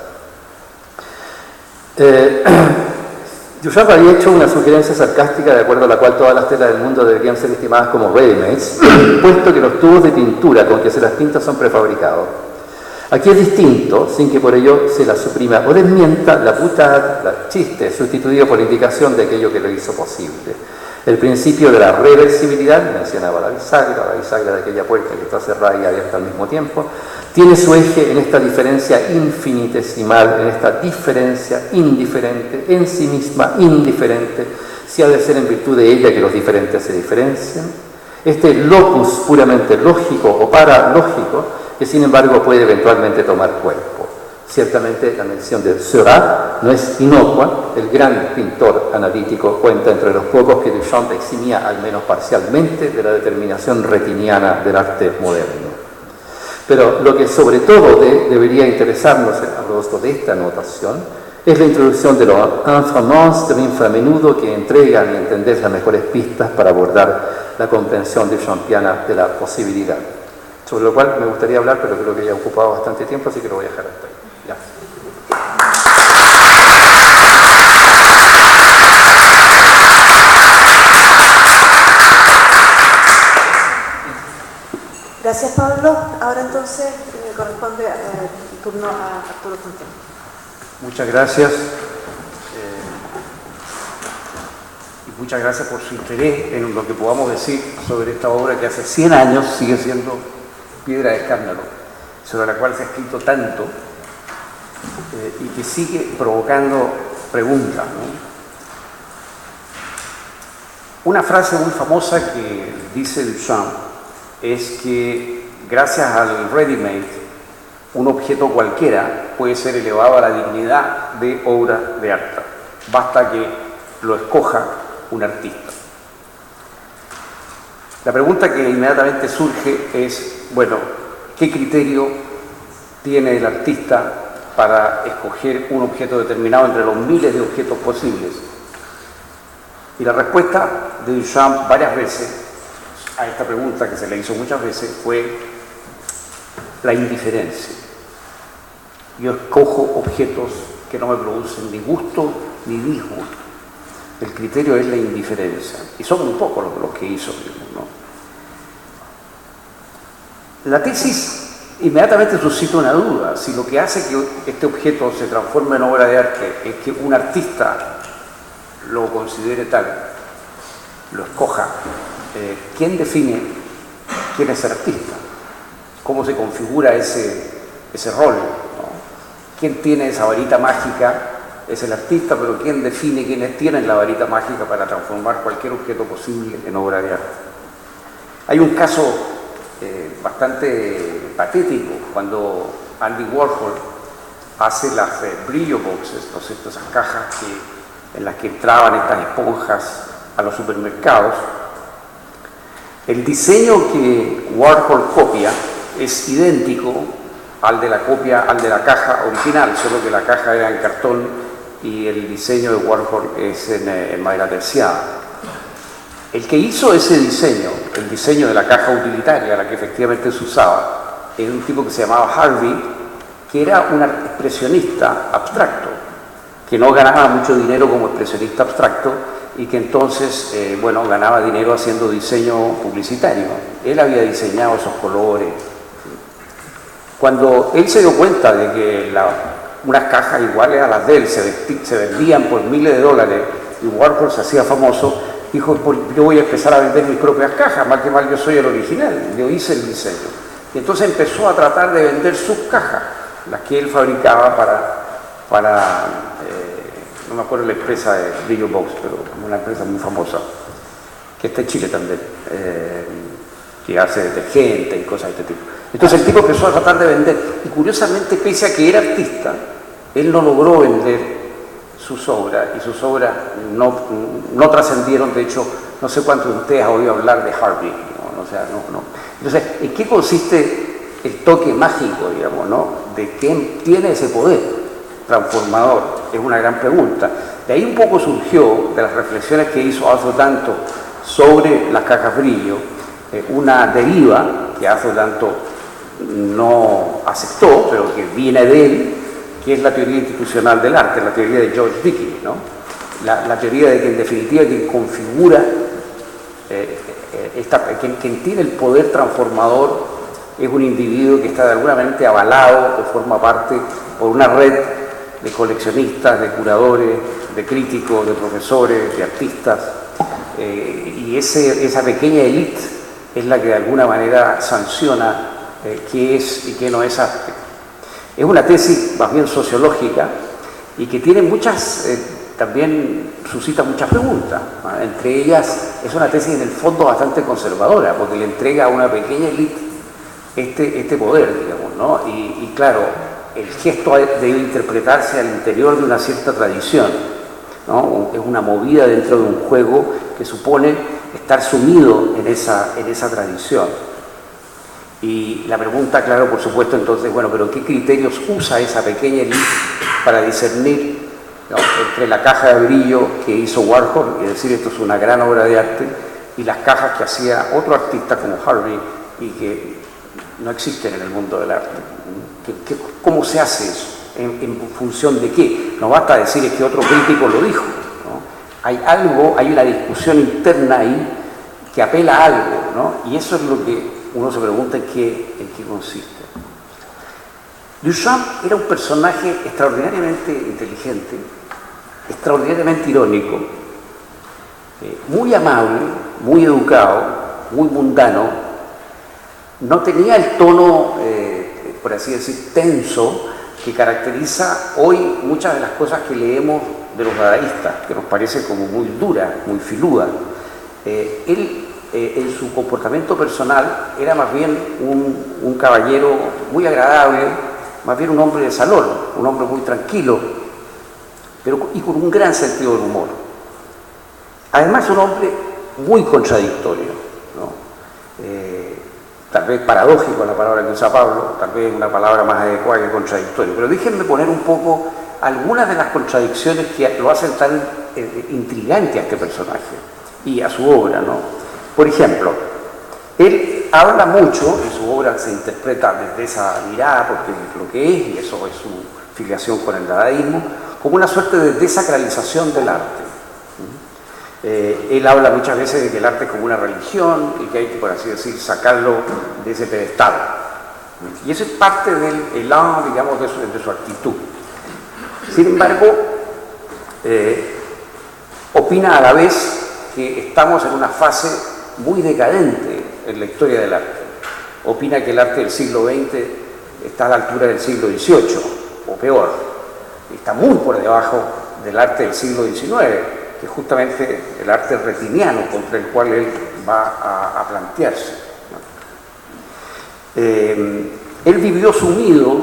Duchamp había hecho una sugerencia sarcástica de acuerdo a la cual todas las telas del mundo deberían ser estimadas como ready-mades, puesto que los tubos de tintura con que se las pinta son prefabricados. Aquí es distinto, sin que por ello se la suprima o desmienta la boutade, el chiste, sustituido por la indicación de aquello que lo hizo posible. El principio de la reversibilidad, mencionaba la bisagra de aquella puerta que está cerrada y abierta al mismo tiempo, tiene su eje en esta diferencia infinitesimal, en esta diferencia indiferente, en sí misma indiferente, si ha de ser en virtud de ella que los diferentes se diferencian. Este locus puramente lógico o paralógico, que sin embargo puede eventualmente tomar cuerpo. Ciertamente la mención de Seurat no es inocua. El gran pintor analítico cuenta entre los pocos que Duchamp eximía al menos parcialmente de la determinación retiniana del arte moderno. Pero lo que sobre todo debería interesarnos a propósito de esta anotación es la introducción de los inframens de inframenudo que entrega, a mi entender, las mejores pistas para abordar la comprensión duchampiana de la posibilidad. Sobre lo cual me gustaría hablar, pero creo que ya he ocupado bastante tiempo, así que lo voy a dejar hasta ahí. Gracias. Gracias, Pablo. Ahora entonces corresponde el turno a Arturo Fontana. Muchas gracias. Y muchas gracias por su interés en lo que podamos decir sobre esta obra que hace 100 años sigue siendo piedra de escándalo, sobre la cual se ha escrito tanto y que sigue provocando preguntas, ¿no? Una frase muy famosa que dice Duchamp es que gracias al ready-made, un objeto cualquiera puede ser elevado a la dignidad de obra de arte. Basta que lo escoja un artista. La pregunta que inmediatamente surge es, bueno, ¿qué criterio tiene el artista para escoger un objeto determinado entre los miles de objetos posibles? Y la respuesta de Duchamp varias veces a esta pregunta, que se le hizo muchas veces, fue la indiferencia. Yo escojo objetos que no me producen ni gusto ni disgusto. El criterio es la indiferencia. Y son un poco los que hizo, ¿no? La tesis inmediatamente suscita una duda. Si lo que hace que este objeto se transforme en obra de arte es que un artista lo considere tal, lo escoja, ¿quién define quién es el artista? ¿Cómo se configura ese rol, ¿no? ¿Quién tiene esa varita mágica? Es el artista, pero ¿quién define quiénes tienen la varita mágica para transformar cualquier objeto posible en obra de arte? Hay un caso bastante patético cuando Andy Warhol hace las brillo boxes, ¿no es cierto? Esas cajas en las que entraban estas esponjas a los supermercados. El diseño que Warhol copia es idéntico al de la caja original, solo que la caja era en cartón y el diseño de Warhol es en madera terciada. El que hizo ese diseño, el diseño de la caja utilitaria, la que efectivamente se usaba, era un tipo que se llamaba Harvey, que era un expresionista abstracto, que no ganaba mucho dinero como expresionista abstracto y que entonces, ganaba dinero haciendo diseño publicitario. Él había diseñado esos colores. Cuando él se dio cuenta de que unas cajas iguales a las de él se vendían por miles de dólares y Warhol se hacía famoso, dijo, yo voy a empezar a vender mis propias cajas, mal que mal yo soy el original, yo hice el diseño. Y entonces empezó a tratar de vender sus cajas, las que él fabricaba para no me acuerdo la empresa de Brillo Box, pero una empresa muy famosa, que está en Chile también, que hace detergente y cosas de este tipo. Entonces el tipo empezó a tratar de vender, y curiosamente, pese a que era artista, él no logró vender sus obras, y sus obras no trascendieron. De hecho, no sé cuántos de ustedes han oído hablar de Harvey, ¿no? Entonces, ¿en qué consiste el toque mágico, digamos, ¿no? ¿De quién tiene ese poder transformador? Es una gran pregunta. De ahí un poco surgió, de las reflexiones que hizo Arthur Danto sobre las cajas brillo, una deriva que Arthur Danto no aceptó, pero que viene de él, que es la teoría institucional del arte, la teoría de George Dickey, ¿no? La teoría de que en definitiva quien configura, quien tiene el poder transformador es un individuo que está de alguna manera avalado, que forma parte por una red de coleccionistas, de curadores, de críticos, de profesores, de artistas, y esa pequeña élite es la que de alguna manera sanciona qué es y qué no es arte. Es una tesis más bien sociológica y que tiene también suscita muchas preguntas, ¿no? Entre ellas es una tesis en el fondo bastante conservadora, porque le entrega a una pequeña élite este poder, digamos, ¿no? Y claro, el gesto debe interpretarse al interior de una cierta tradición, ¿no? Es una movida dentro de un juego que supone estar sumido en esa tradición. Y la pregunta, claro, por supuesto, entonces, bueno, pero ¿qué criterios usa esa pequeña élite para discernir, ¿no?, entre la caja de brillo que hizo Warhol y decir esto es una gran obra de arte y las cajas que hacía otro artista como Harvey y que no existen en el mundo del arte? ¿Cómo se hace eso? ¿En función de qué? No basta decir es que otro crítico lo dijo, ¿no? Hay una discusión interna ahí que apela a algo, ¿no? Y eso es lo que uno se pregunta en qué consiste. Duchamp era un personaje extraordinariamente inteligente, extraordinariamente irónico, muy amable, muy educado, muy mundano. No tenía el tono, por así decir, tenso, que caracteriza hoy muchas de las cosas que leemos de los dadaístas, que nos parece como muy dura, muy filuda. Él, en su comportamiento personal, era más bien un caballero muy agradable, más bien un hombre de salón, un hombre muy tranquilo, y con un gran sentido del humor. Además, un hombre muy contradictorio, ¿no? Tal vez paradójico la palabra que usa Pablo, tal vez una palabra más adecuada que contradictorio, pero déjenme poner un poco algunas de las contradicciones que lo hacen tan intrigante a este personaje y a su obra, ¿no? Por ejemplo, él habla mucho, y su obra se interpreta desde esa mirada, porque es lo que es, y eso es su filiación con el dadaísmo, como una suerte de desacralización del arte. Él habla muchas veces de que el arte es como una religión y que hay que, por así decir, sacarlo de ese pedestal. Y eso es parte del elan, digamos, de su actitud. Sin embargo, opina a la vez que estamos en una fase muy decadente en la historia del arte. Opina que el arte del siglo XX está a la altura del siglo XVIII, o peor, está muy por debajo del arte del siglo XIX, que es justamente el arte retiniano contra el cual él va a plantearse, ¿no? Él vivió sumido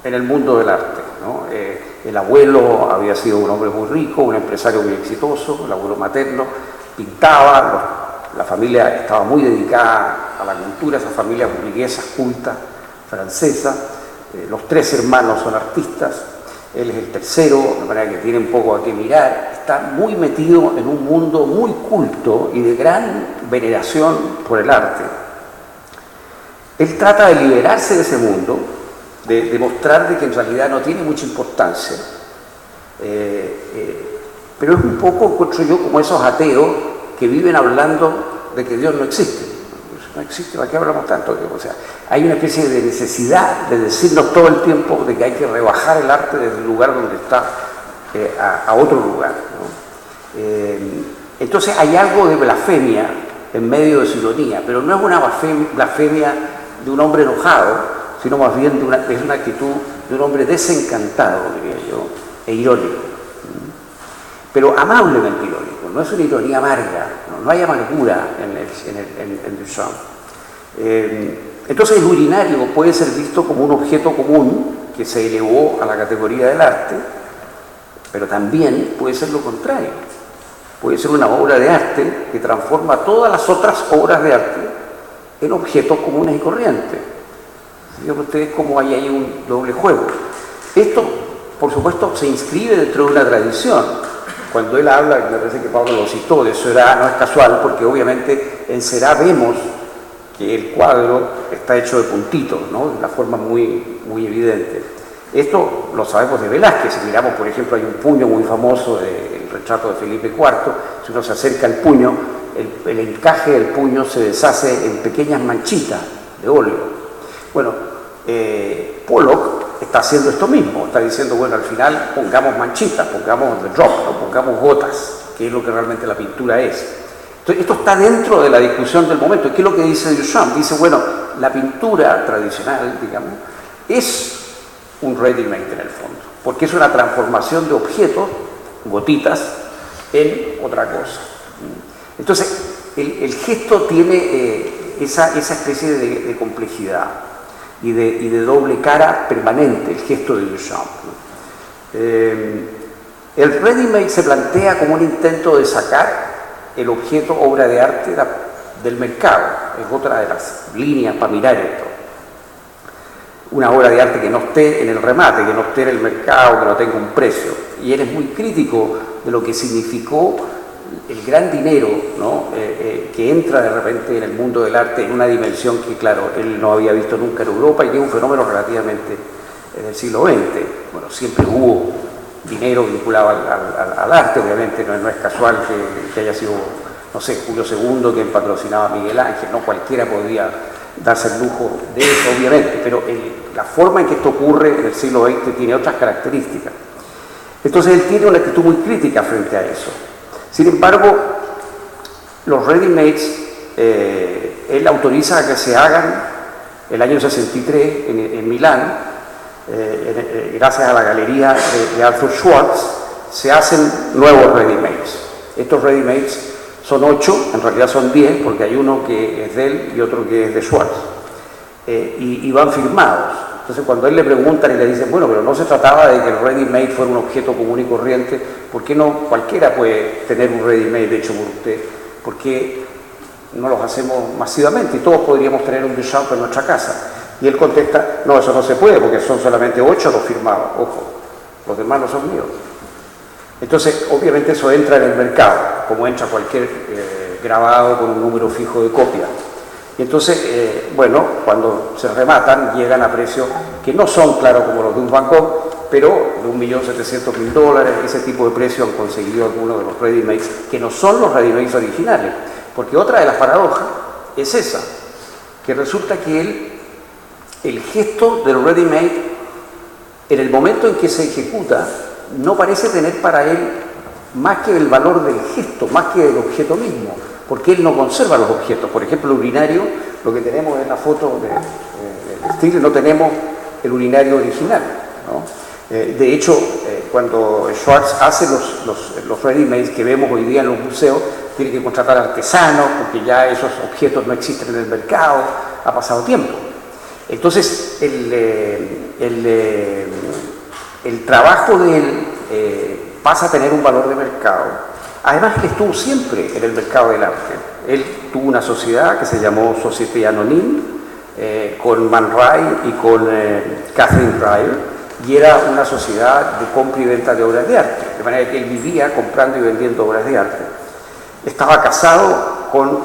en el mundo del arte, ¿no? El abuelo había sido un hombre muy rico, un empresario muy exitoso, el abuelo materno pintaba, la familia estaba muy dedicada a la cultura, esa familia burguesa, culta, francesa. Los tres hermanos son artistas, él es el tercero, de manera que tiene un poco a qué mirar, está muy metido en un mundo muy culto y de gran veneración por el arte. Él trata de liberarse de ese mundo, de demostrar de que en realidad no tiene mucha importancia, pero es un poco, encuentro yo, como esos ateos que viven hablando de que Dios no existe. No existe, ¿para qué hablamos tanto? O sea, hay una especie de necesidad de decirnos todo el tiempo de que hay que rebajar el arte desde el lugar donde está a otro lugar, ¿no? Entonces hay algo de blasfemia en medio de su ironía, pero no es una blasfemia de un hombre enojado, sino más bien es una actitud de un hombre desencantado, diría yo, e irónico, pero amablemente irónico. No es una ironía amarga, no hay amargura en Duchamp. Entonces el urinario puede ser visto como un objeto común que se elevó a la categoría del arte, pero también puede ser lo contrario. Puede ser una obra de arte que transforma todas las otras obras de arte en objetos comunes y corrientes. Fíjense ustedes cómo hay ahí un doble juego. Esto, por supuesto, se inscribe dentro de una tradición. Cuando él habla, me parece que Pablo lo citó, de Seurat, no es casual, porque obviamente en Seurat vemos que el cuadro está hecho de puntitos, ¿no? De una forma muy, muy evidente. Esto lo sabemos de Velázquez. Si miramos, por ejemplo, hay un puño muy famoso del retrato de Felipe IV. Si uno se acerca al puño, el encaje del puño se deshace en pequeñas manchitas, de óleo. Bueno, Pollock está haciendo esto mismo, está diciendo, bueno, al final pongamos manchitas, pongamos the drop, ¿no? Pongamos gotas, que es lo que realmente la pintura es. Entonces, esto está dentro de la discusión del momento. ¿Qué es lo que dice Duchamp? Dice, bueno, la pintura tradicional, digamos, es un ready-made en el fondo, porque es una transformación de objetos, gotitas, en otra cosa. Entonces, el gesto tiene esa especie de complejidad y de doble cara permanente, el gesto de Duchamp, ¿no? El ready-made se plantea como un intento de sacar el objeto obra de arte del mercado, es otra de las líneas para mirar esto. Una obra de arte que no esté en el remate, que no esté en el mercado, que no tenga un precio. Y él es muy crítico de lo que significó el gran dinero, ¿no? Que entra de repente en el mundo del arte en una dimensión que, claro, él no había visto nunca en Europa y que es un fenómeno relativamente del siglo XX. Bueno, siempre hubo dinero vinculado al arte, obviamente, no es casual que haya sido, no sé, Julio II quien patrocinaba a Miguel Ángel, no cualquiera podía darse el lujo de eso, obviamente, pero la forma en que esto ocurre en el siglo XX tiene otras características. Entonces él tiene una actitud muy crítica frente a eso. Sin embargo, los ready-mades, él autoriza a que se hagan el año 63 en Milán, gracias a la galería de Arthur Schwartz, se hacen nuevos ready-mades. Estos ready-mades son 8, en realidad son 10, porque hay uno que es de él y otro que es de Schwartz, y van firmados. Entonces, cuando a él le preguntan y le dicen, bueno, pero no se trataba de que el ready-made fuera un objeto común y corriente, ¿por qué no cualquiera puede tener un ready-made hecho por usted? ¿Por qué no los hacemos masivamente y todos podríamos tener un Duchamp en nuestra casa? Y él contesta, no, eso no se puede porque son solamente 8 los firmados, ojo, los demás no son míos. Entonces, obviamente eso entra en el mercado, como entra cualquier grabado con un número fijo de copia. Y entonces, bueno, cuando se rematan, llegan a precios que no son, claro, como los de un Van Gogh, pero de $1.700.000, ese tipo de precios han conseguido algunos de los ready-mades, que no son los ready-mades originales. Porque otra de las paradojas es esa, que resulta que el gesto del ready-made, en el momento en que se ejecuta, no parece tener para él más que el valor del gesto, más que del objeto mismo, porque él no conserva los objetos. Por ejemplo, el urinario, lo que tenemos en la foto de Stigler, no tenemos el urinario original, ¿no? De hecho, cuando Schwartz hace los ready-mades que vemos hoy día en los museos, tiene que contratar artesanos, porque ya esos objetos no existen en el mercado, ha pasado tiempo. Entonces, el trabajo de él pasa a tener un valor de mercado. Además, él estuvo siempre en el mercado del arte. Él tuvo una sociedad que se llamó Société Anonyme, con Man Ray y con Catherine Dreyer, y era una sociedad de compra y venta de obras de arte, de manera que él vivía comprando y vendiendo obras de arte. Estaba casado con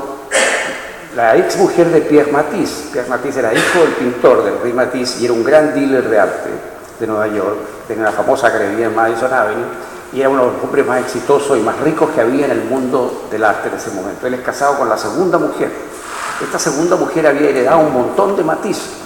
la ex mujer de Pierre Matisse. Pierre Matisse era hijo del pintor, de Henri Matisse, y era un gran dealer de arte de Nueva York, tenía una famosa galería en Madison Avenue, y era uno de los hombres más exitosos y más ricos que había en el mundo del arte en ese momento. Él es casado con la segunda mujer. Esta segunda mujer había heredado un montón de Matisse.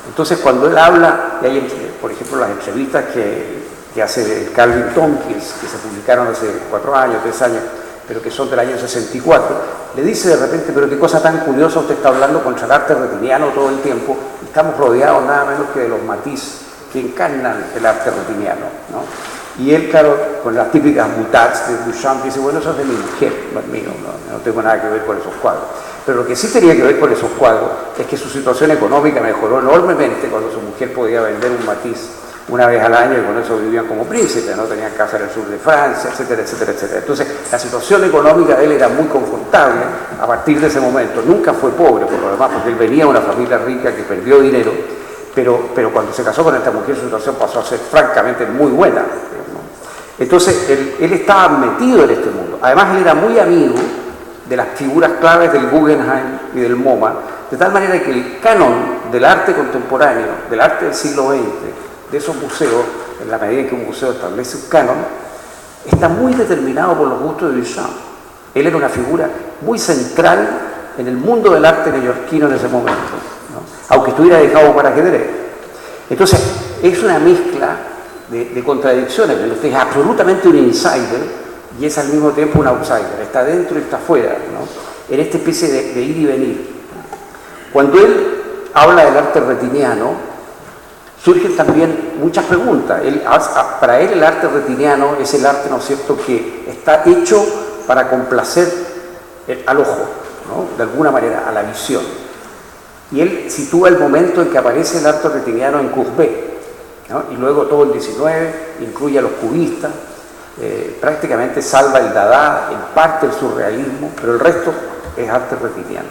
Entonces, cuando él habla, y hay, por ejemplo, las entrevistas que hace Calvin Tompkins, que se publicaron hace 4 años, 3 años, pero que son del año 64, le dice de repente, pero qué cosa tan curiosa, usted está hablando contra el arte retiniano todo el tiempo, y estamos rodeados nada menos que de los Matisse que encarnan el arte retiniano, ¿no? Y él, claro, con las típicas boutades de Duchamp, dice, bueno, eso es de mi mujer, no es mío, no tengo nada que ver con esos cuadros. Pero lo que sí tenía que ver con esos cuadros es que su situación económica mejoró enormemente cuando su mujer podía vender un Matisse una vez al año y con eso vivían como príncipes, no tenían casa en el sur de Francia, etcétera, etcétera, etcétera. Entonces, la situación económica de él era muy confortable a partir de ese momento. Nunca fue pobre, por lo demás, porque él venía de una familia rica que perdió dinero, pero cuando se casó con esta mujer su situación pasó a ser francamente muy buena. Entonces, él estaba metido en este mundo. Además, él era muy amigo de las figuras claves del Guggenheim y del MoMA, de tal manera que el canon del arte contemporáneo, del arte del siglo XX, de esos museos, en la medida en que un museo establece un canon, está muy determinado por los gustos de Duchamp. Él era una figura muy central en el mundo del arte neoyorquino en ese momento, ¿no? aunque estuviera dejado para ajedrez. Entonces, es una mezcla de contradicciones, pero usted es absolutamente un insider y es al mismo tiempo un outsider, está dentro y está afuera, ¿no? En esta especie de ir y venir. Cuando él habla del arte retiniano, surgen también muchas preguntas. Para él el arte retiniano es el arte, ¿no es cierto?, que está hecho para complacer al ojo, ¿no?, de alguna manera, a la visión. Y él sitúa el momento en que aparece el arte retiniano en Courbet, ¿no?, y luego todo el 19, incluye a los cubistas, prácticamente salva el Dada, en parte el surrealismo, pero el resto es arte retiniano.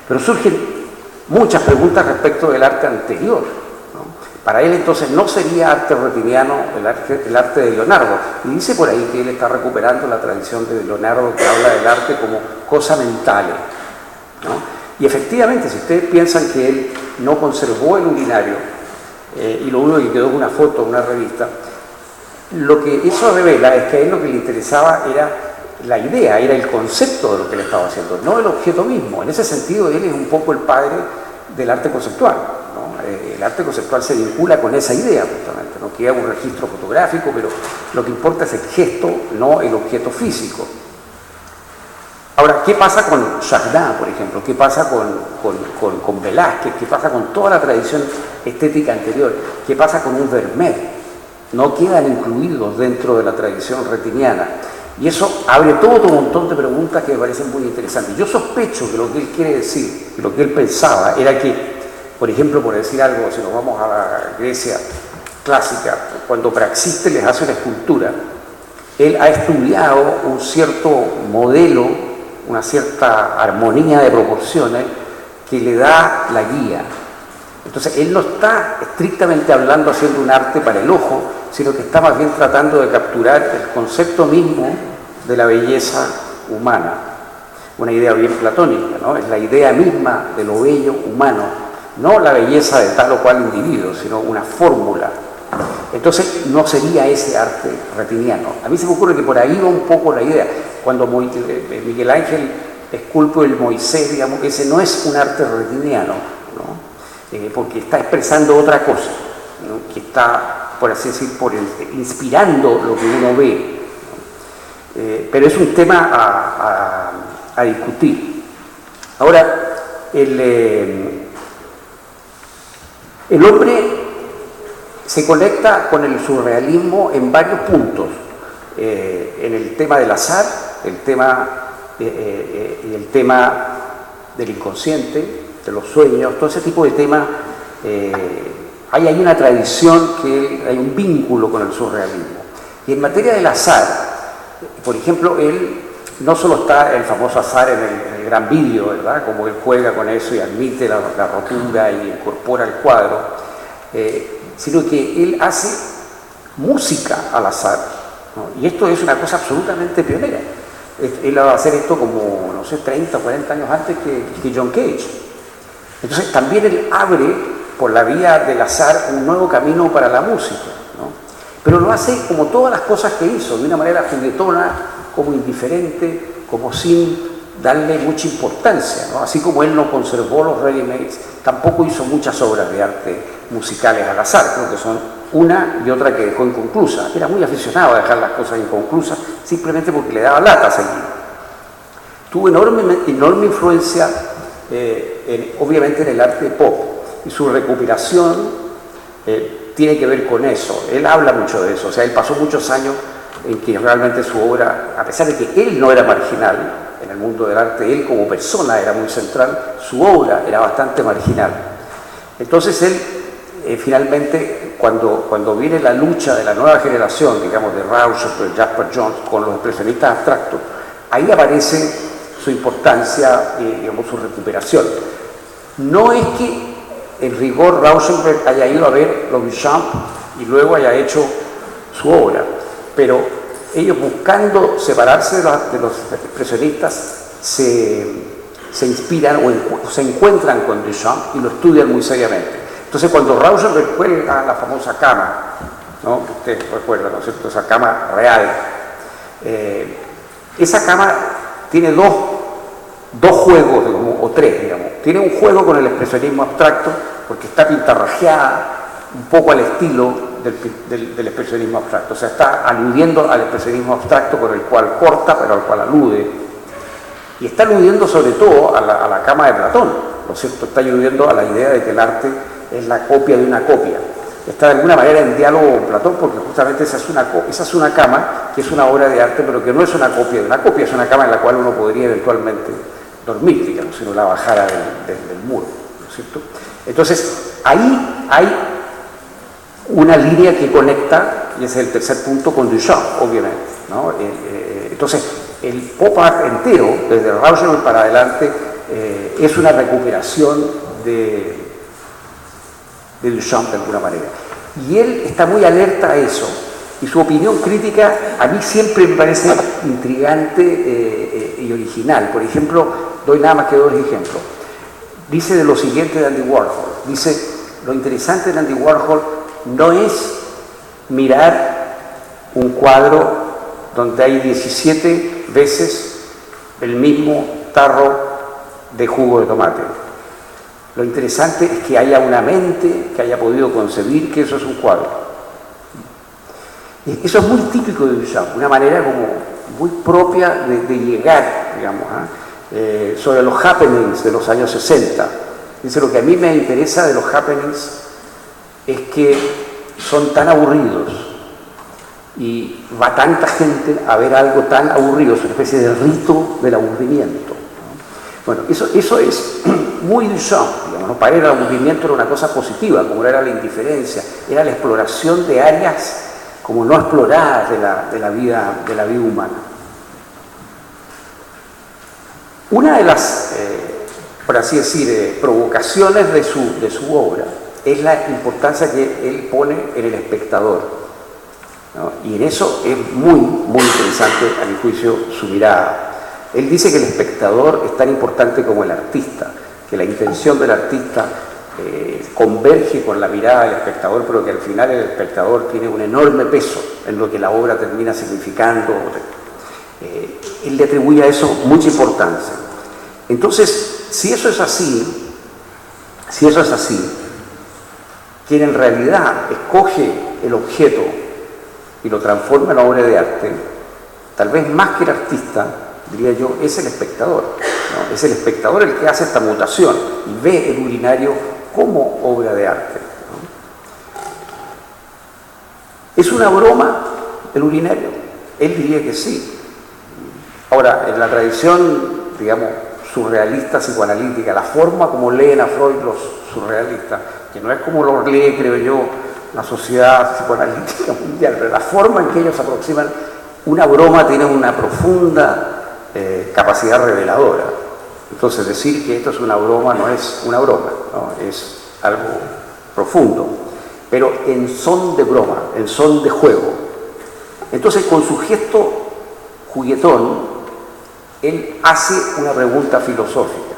Pero surgen muchas preguntas respecto del arte anterior, ¿no? Para él entonces no sería arte retiniano el arte de Leonardo, y dice por ahí que él está recuperando la tradición de Leonardo, que habla del arte como cosa mental, ¿no? Y efectivamente, si ustedes piensan que él no conservó el urinario y lo único que quedó es una foto, una revista, lo que eso revela es que a él lo que le interesaba era la idea, era el concepto de lo que él estaba haciendo, no el objeto mismo. En ese sentido, él es un poco el padre del arte conceptual, ¿no? El arte conceptual se vincula con esa idea, justamente, no queda un registro fotográfico, pero lo que importa es el gesto, no el objeto físico. Ahora, ¿qué pasa con Chardin, por ejemplo? ¿Qué pasa con Velázquez? ¿Qué pasa con toda la tradición estética anterior? ¿Qué pasa con un Vermeer? No quedan incluidos dentro de la tradición retiniana. Y eso abre todo un montón de preguntas que me parecen muy interesantes. Yo sospecho que lo que él quiere decir, que lo que él pensaba, era que, por ejemplo, por decir algo, si nos vamos a la Grecia clásica, cuando Praxíteles hace una escultura, él ha estudiado un cierto modelo, una cierta armonía de proporciones que le da la guía. Entonces, él no está estrictamente hablando, haciendo un arte para el ojo, sino que está más bien tratando de capturar el concepto mismo de la belleza humana. Una idea bien platónica, ¿no? Es la idea misma de lo bello humano, no la belleza de tal o cual individuo, sino una fórmula. Entonces, no sería ese arte retiniano. A mí se me ocurre que por ahí va un poco la idea. Cuando Miguel Ángel esculpe el Moisés, digamos, ese no es un arte retiniano, ¿no? Porque está expresando otra cosa, ¿no?, que está, por así decir, inspirando lo que uno ve, ¿no? Pero es un tema a discutir. Ahora, el hombre se conecta con el surrealismo en varios puntos, en el tema del azar, el tema del inconsciente, de los sueños, todo ese tipo de temas. Hay una tradición, hay un vínculo con el surrealismo. Y en materia del azar, por ejemplo, él no solo está el famoso azar en el gran vídeo, ¿verdad?, como él juega con eso y admite la rotura y incorpora el cuadro, sino que él hace música al azar, ¿no? Y esto es una cosa absolutamente pionera. Él va a hacer esto como, no sé, 30 o 40 años antes que John Cage. Entonces también él abre por la vía del azar un nuevo camino para la música, ¿no? Pero lo hace como todas las cosas que hizo, de una manera juguetona, como indiferente, como sin darle mucha importancia, ¿no? Así como él no conservó los ready-mades, tampoco hizo muchas obras de arte musicales al azar, creo que son una y otra que dejó inconclusa. Era muy aficionado a dejar las cosas inconclusas simplemente porque le daba lata seguir. Tuvo enorme influencia obviamente en el arte pop, y su recuperación tiene que ver con eso. Él habla mucho de eso, o sea, él pasó muchos años en que realmente su obra, a pesar de que él no era marginal en el mundo del arte, él como persona era muy central, su obra era bastante marginal. Entonces él finalmente, cuando viene la lucha de la nueva generación, digamos, de Rauschenberg, Jasper Johns, con los expresionistas abstractos, ahí aparece su importancia, digamos, su recuperación. No es que en rigor Rauschenberg haya ido a ver los Duchamp y luego haya hecho su obra, pero ellos, buscando separarse de los expresionistas, se inspiran o se encuentran con Duchamp y lo estudian muy seriamente. Entonces, cuando Rauschenberg cuelga la famosa cama, ¿no?, que ustedes recuerdan, ¿no es cierto?, esa cama real, esa cama tiene dos juegos, digamos, o tres, digamos. Tiene un juego con el expresionismo abstracto, porque está pintarrajeada un poco al estilo del expresionismo abstracto. O sea, está aludiendo al expresionismo abstracto con el cual corta, pero al cual alude. Y está aludiendo sobre todo a la cama de Platón, ¿no es cierto? Está aludiendo a la idea de que el arte es la copia de una copia. Está de alguna manera en diálogo con Platón, porque justamente esa es una cama que es una obra de arte, pero que no es una copia de una copia, es una cama en la cual uno podría eventualmente dormir, digamos, si uno la bajara del muro, ¿no es cierto? Entonces, ahí hay una línea que conecta, y ese es el tercer punto, con Duchamp, obviamente, ¿no? Entonces, el pop art entero, desde Rauschenberg para adelante, es una recuperación de Duchamp de alguna manera. Y él está muy alerta a eso, y su opinión crítica a mí siempre me parece intrigante y original. Por ejemplo, doy nada más que dos ejemplos. Dice de lo siguiente de Andy Warhol, dice, lo interesante de Andy Warhol no es mirar un cuadro donde hay 17 veces el mismo tarro de jugo de tomate. Lo interesante es que haya una mente que haya podido concebir que eso es un cuadro. Y eso es muy típico de Duchamp, una manera como muy propia de llegar, digamos, sobre los happenings de los años 60. Dice, lo que a mí me interesa de los happenings es que son tan aburridos y va tanta gente a ver algo tan aburrido, es una especie de rito del aburrimiento. Bueno, eso es muy Duchamp, digamos, ¿no? Para él el aburrimiento era una cosa positiva, como era la indiferencia, era la exploración de áreas como no exploradas de la vida humana. Una de las, por así decir, provocaciones de su obra es la importancia que él pone en el espectador, ¿no? Y en eso es muy, muy interesante, a mi juicio, su mirada. Él dice que el espectador es tan importante como el artista, que la intención del artista converge con la mirada del espectador, pero que al final el espectador tiene un enorme peso en lo que la obra termina significando. Él le atribuye a eso mucha importancia. Entonces, si eso es así, quien en realidad escoge el objeto y lo transforma en obra de arte, tal vez más que el artista, diría yo, es el espectador, ¿no? Es el espectador el que hace esta mutación y ve el urinario como obra de arte, ¿no? ¿Es una broma el urinario? Él diría que sí. Ahora, en la tradición, digamos, surrealista psicoanalítica, la forma como leen a Freud los surrealistas, que no es como lo lee, creo yo, la sociedad psicoanalítica mundial, pero la forma en que ellos aproximan una broma tiene una profunda capacidad reveladora. Entonces, decir que esto es una broma no es una broma, ¿no? Es algo profundo, pero en son de broma, en son de juego. Entonces, con su gesto juguetón, él hace una pregunta filosófica.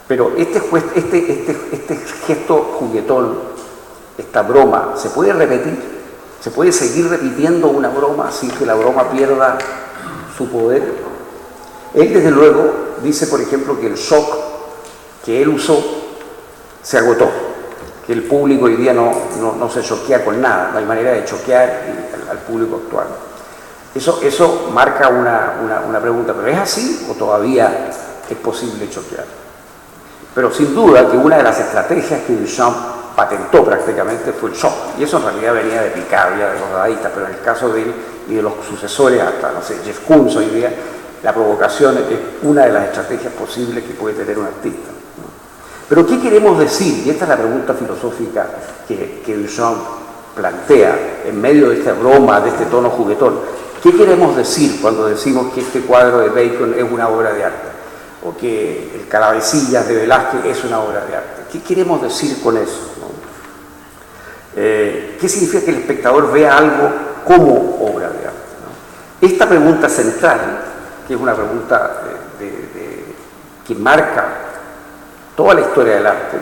Pero este gesto juguetón, esta broma, ¿se puede repetir? ¿Se puede seguir repitiendo una broma sin que la broma pierda su poder? Él, desde luego, dice, por ejemplo, que el shock que él usó se agotó, que el público hoy día no se choquea con nada, no hay manera de choquear al público actual. Eso marca una pregunta, ¿pero es así o todavía es posible choquear? Pero sin duda que una de las estrategias que Duchamp patentó prácticamente fue el shock, y eso en realidad venía de Picabia, de los dadaístas, pero en el caso de él y de los sucesores, hasta, no sé, Jeff Koons hoy día, la provocación es una de las estrategias posibles que puede tener un artista, ¿no? Pero ¿qué queremos decir? Y esta es la pregunta filosófica que Duchamp plantea en medio de esta broma, de este tono juguetón. ¿Qué queremos decir cuando decimos que este cuadro de Bacon es una obra de arte? O que el Calabecillas de Velázquez es una obra de arte. ¿Qué queremos decir con eso, ¿no? ¿Qué significa que el espectador vea algo como obra de arte, ¿no? Esta pregunta central, que es una pregunta que marca toda la historia del arte,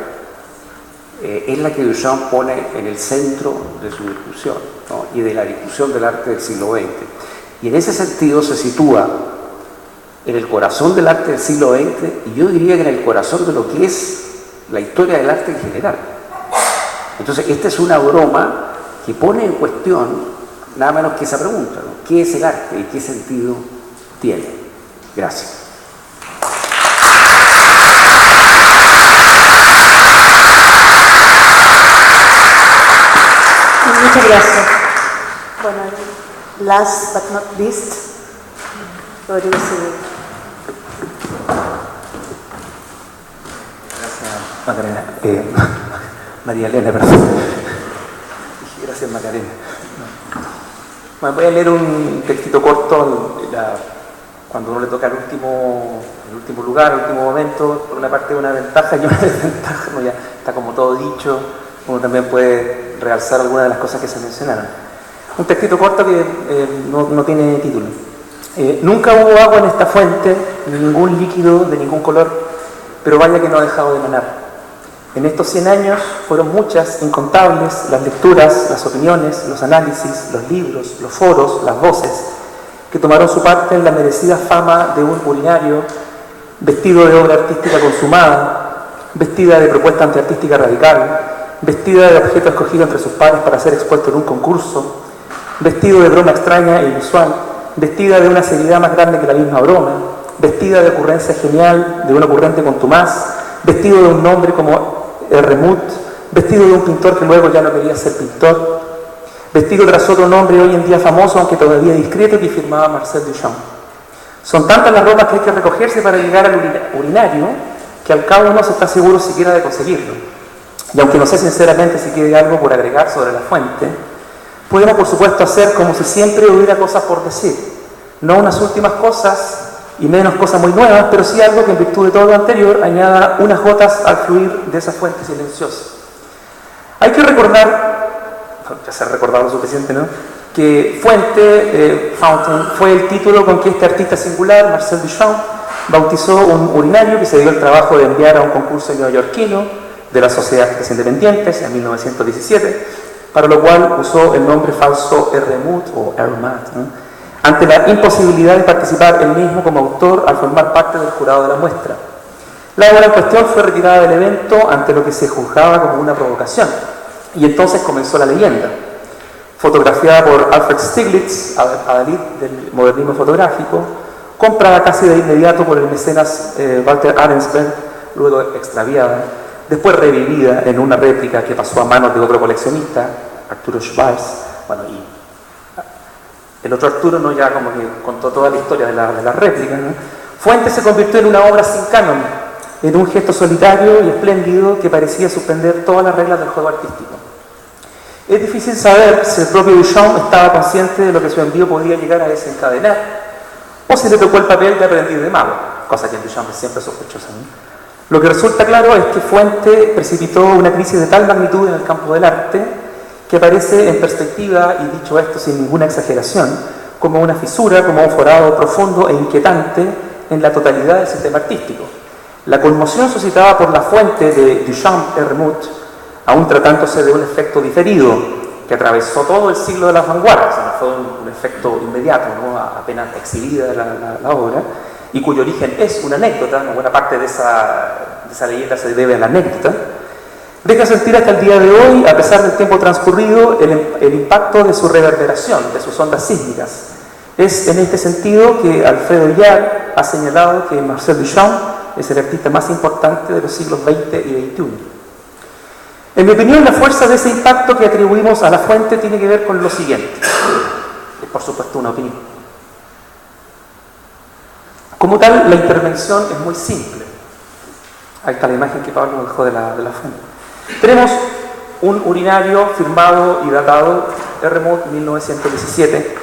es la que Duchamp pone en el centro de su discusión, ¿no? Y de la discusión del arte del siglo XX. Y en ese sentido se sitúa en el corazón del arte del siglo XX, y yo diría que en el corazón de lo que es la historia del arte en general. Entonces, esta es una broma que pone en cuestión nada menos que esa pregunta, ¿no? ¿Qué es el arte y qué sentido tiene? Gracias. Muchas gracias. Bueno, last but not least, Rodrigo Silva. Gracias, Macarena. María Elena, perdón. Gracias, Macarena. Bueno, voy a leer un textito corto cuando uno le toca el último lugar, el último momento. Por una parte una ventaja y una desventaja, ¿no? Ya está como todo dicho. Uno también puede realzar algunas de las cosas que se mencionaron. Un textito corto que no tiene título. Nunca hubo agua en esta fuente, ni ningún líquido de ningún color, pero vaya que no ha dejado de manar. En estos 100 años fueron muchas, incontables, las lecturas, las opiniones, los análisis, los libros, los foros, las voces, que tomaron su parte en la merecida fama de un urinario vestido de obra artística consumada, vestida de propuesta antiartística radical, vestida de objeto escogido entre sus pares para ser expuesto en un concurso, vestido de broma extraña e inusual, vestida de una seriedad más grande que la misma broma, vestida de ocurrencia genial, de un ocurrente contumaz, vestido de un nombre como Remut, vestido de un pintor que luego ya no quería ser pintor, vestido tras otro nombre hoy en día famoso, aunque todavía discreto, que firmaba Marcel Duchamp. Son tantas las ropas que hay que recogerse para llegar al urinario, que al cabo no se está seguro siquiera de conseguirlo. Y aunque no sé sinceramente si quede algo por agregar sobre la fuente, podemos por supuesto hacer como si siempre hubiera cosas por decir. No unas últimas cosas y menos cosas muy nuevas, pero sí algo que en virtud de todo lo anterior añada unas gotas al fluir de esa fuente silenciosa. Hay que recordar, ya se ha recordado lo suficiente, ¿no?, que fuente, Fountain, fue el título con que este artista singular, Marcel Duchamp, bautizó un urinario que se dio el trabajo de enviar a un concurso neoyorquino de la Sociedad de Artistas Independientes en 1917, para lo cual usó el nombre falso Remut o Hermat, ¿no?, ante la imposibilidad de participar él mismo como autor al formar parte del jurado de la muestra. La obra en cuestión fue retirada del evento ante lo que se juzgaba como una provocación, y entonces comenzó la leyenda. Fotografiada por Alfred Stieglitz, adalid del modernismo fotográfico, comprada casi de inmediato por el mecenas Walter Arensberg, luego extraviada, después revivida en una réplica que pasó a manos de otro coleccionista, Arturo Schwarz. Bueno, y el otro Arturo, ¿no?, ya como que contó toda la historia de la réplica, ¿no? Fuente se convirtió en una obra sin canon, en un gesto solitario y espléndido que parecía suspender todas las reglas del juego artístico. Es difícil saber si el propio Duchamp estaba consciente de lo que su envío podía llegar a desencadenar, o si le tocó el papel de aprendiz de mago, cosa que en Duchamp es siempre sospechosa, ¿no? Lo que resulta claro es que Fuente precipitó una crisis de tal magnitud en el campo del arte que aparece en perspectiva, y dicho esto sin ninguna exageración, como una fisura, como un forado profundo e inquietante en la totalidad del sistema artístico. La conmoción suscitada por la fuente de Duchamp Hermut, aún tratándose de un efecto diferido que atravesó todo el siglo de las vanguardias, no fue un efecto inmediato, ¿no?, apenas exhibida la obra, y cuyo origen es una anécdota, una buena parte de esa leyenda se debe a la anécdota, deja sentir hasta el día de hoy, a pesar del tiempo transcurrido, el impacto de su reverberación, de sus ondas sísmicas. Es en este sentido que Alfredo Illar ha señalado que Marcel Duchamp es el artista más importante de los siglos XX y XXI. En mi opinión, la fuerza de ese impacto que atribuimos a la fuente tiene que ver con lo siguiente. Es por supuesto una opinión. Como tal, la intervención es muy simple. Ahí está la imagen que Pablo dejó de la fuente. Tenemos un urinario firmado y datado Remut 1917,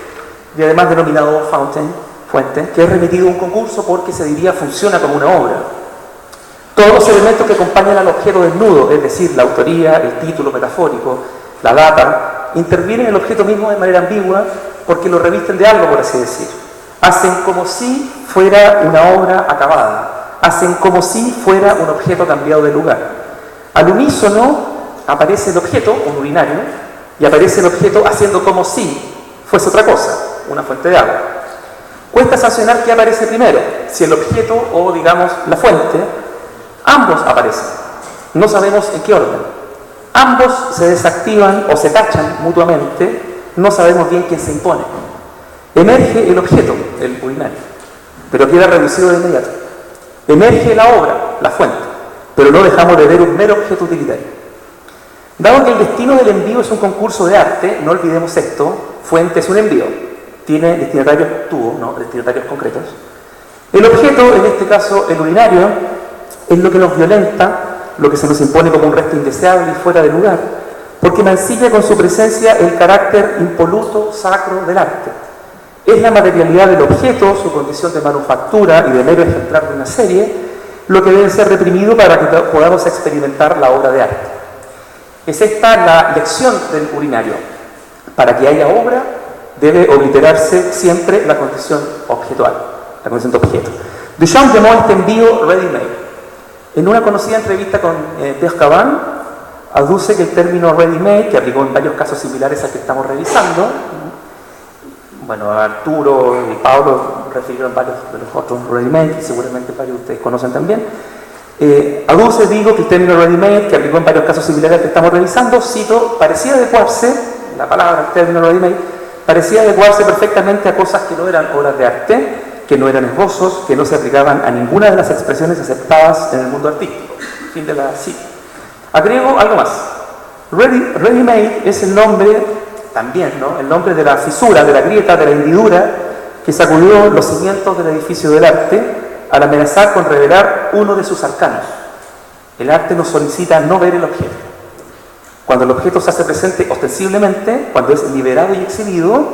y además denominado Fountain, fuente, que es remitido a un concurso porque se diría funciona como una obra. Todos los elementos que acompañan al objeto desnudo, es decir, la autoría, el título metafórico, la data, intervienen en el objeto mismo de manera ambigua porque lo revisten de algo, por así decir. Hacen como si fuera una obra acabada, hacen como si fuera un objeto cambiado de lugar. Al unísono aparece el objeto, un urinario, y aparece el objeto haciendo como si fuese otra cosa, una fuente de agua. Cuesta sancionar qué aparece primero, si el objeto o, digamos, la fuente. Ambos aparecen. No sabemos en qué orden. Ambos se desactivan o se tachan mutuamente, no sabemos bien quién se impone. Emerge el objeto, el urinario, pero queda reducido de inmediato. Emerge la obra, la fuente, pero no dejamos de ver un mero objeto utilitario. Dado que el destino del envío es un concurso de arte, no olvidemos esto, fuente es un envío, tiene destinatarios destinatarios concretos. El objeto, en este caso el urinario, es lo que nos violenta, lo que se nos impone como un resto indeseable y fuera de lugar, porque mancilla con su presencia el carácter impoluto, sacro del arte. Es la materialidad del objeto, su condición de manufactura y de mero ejemplar de una serie, lo que debe ser reprimido para que podamos experimentar la obra de arte. Es esta la lección del urinario. Para que haya obra, debe obliterarse siempre la condición objetual, la condición de objeto. Duchamp llamó a este envío ready-made. En una conocida entrevista con Pierre Caban, aduce que el término ready-made, que aplicó en varios casos similares al que estamos revisando, bueno, Arturo y Pablo refirieron varios de los otros ready-made, que seguramente varios de ustedes conocen también. Aduce, digo, que el término ready-made, que aplicó en varios casos similares al que estamos revisando, cito, parecía adecuarse, la palabra, el término ready-made, parecía adecuarse perfectamente a cosas que no eran obras de arte, que no eran esbozos, que no se aplicaban a ninguna de las expresiones aceptadas en el mundo artístico. Fin de la cita. Agrego algo más. Ready-made es el nombre, también, ¿no? El nombre de la fisura, de la grieta, de la hendidura que sacudió los cimientos del edificio del arte al amenazar con revelar uno de sus arcanos. El arte nos solicita no ver el objeto. Cuando el objeto se hace presente ostensiblemente, cuando es liberado y exhibido,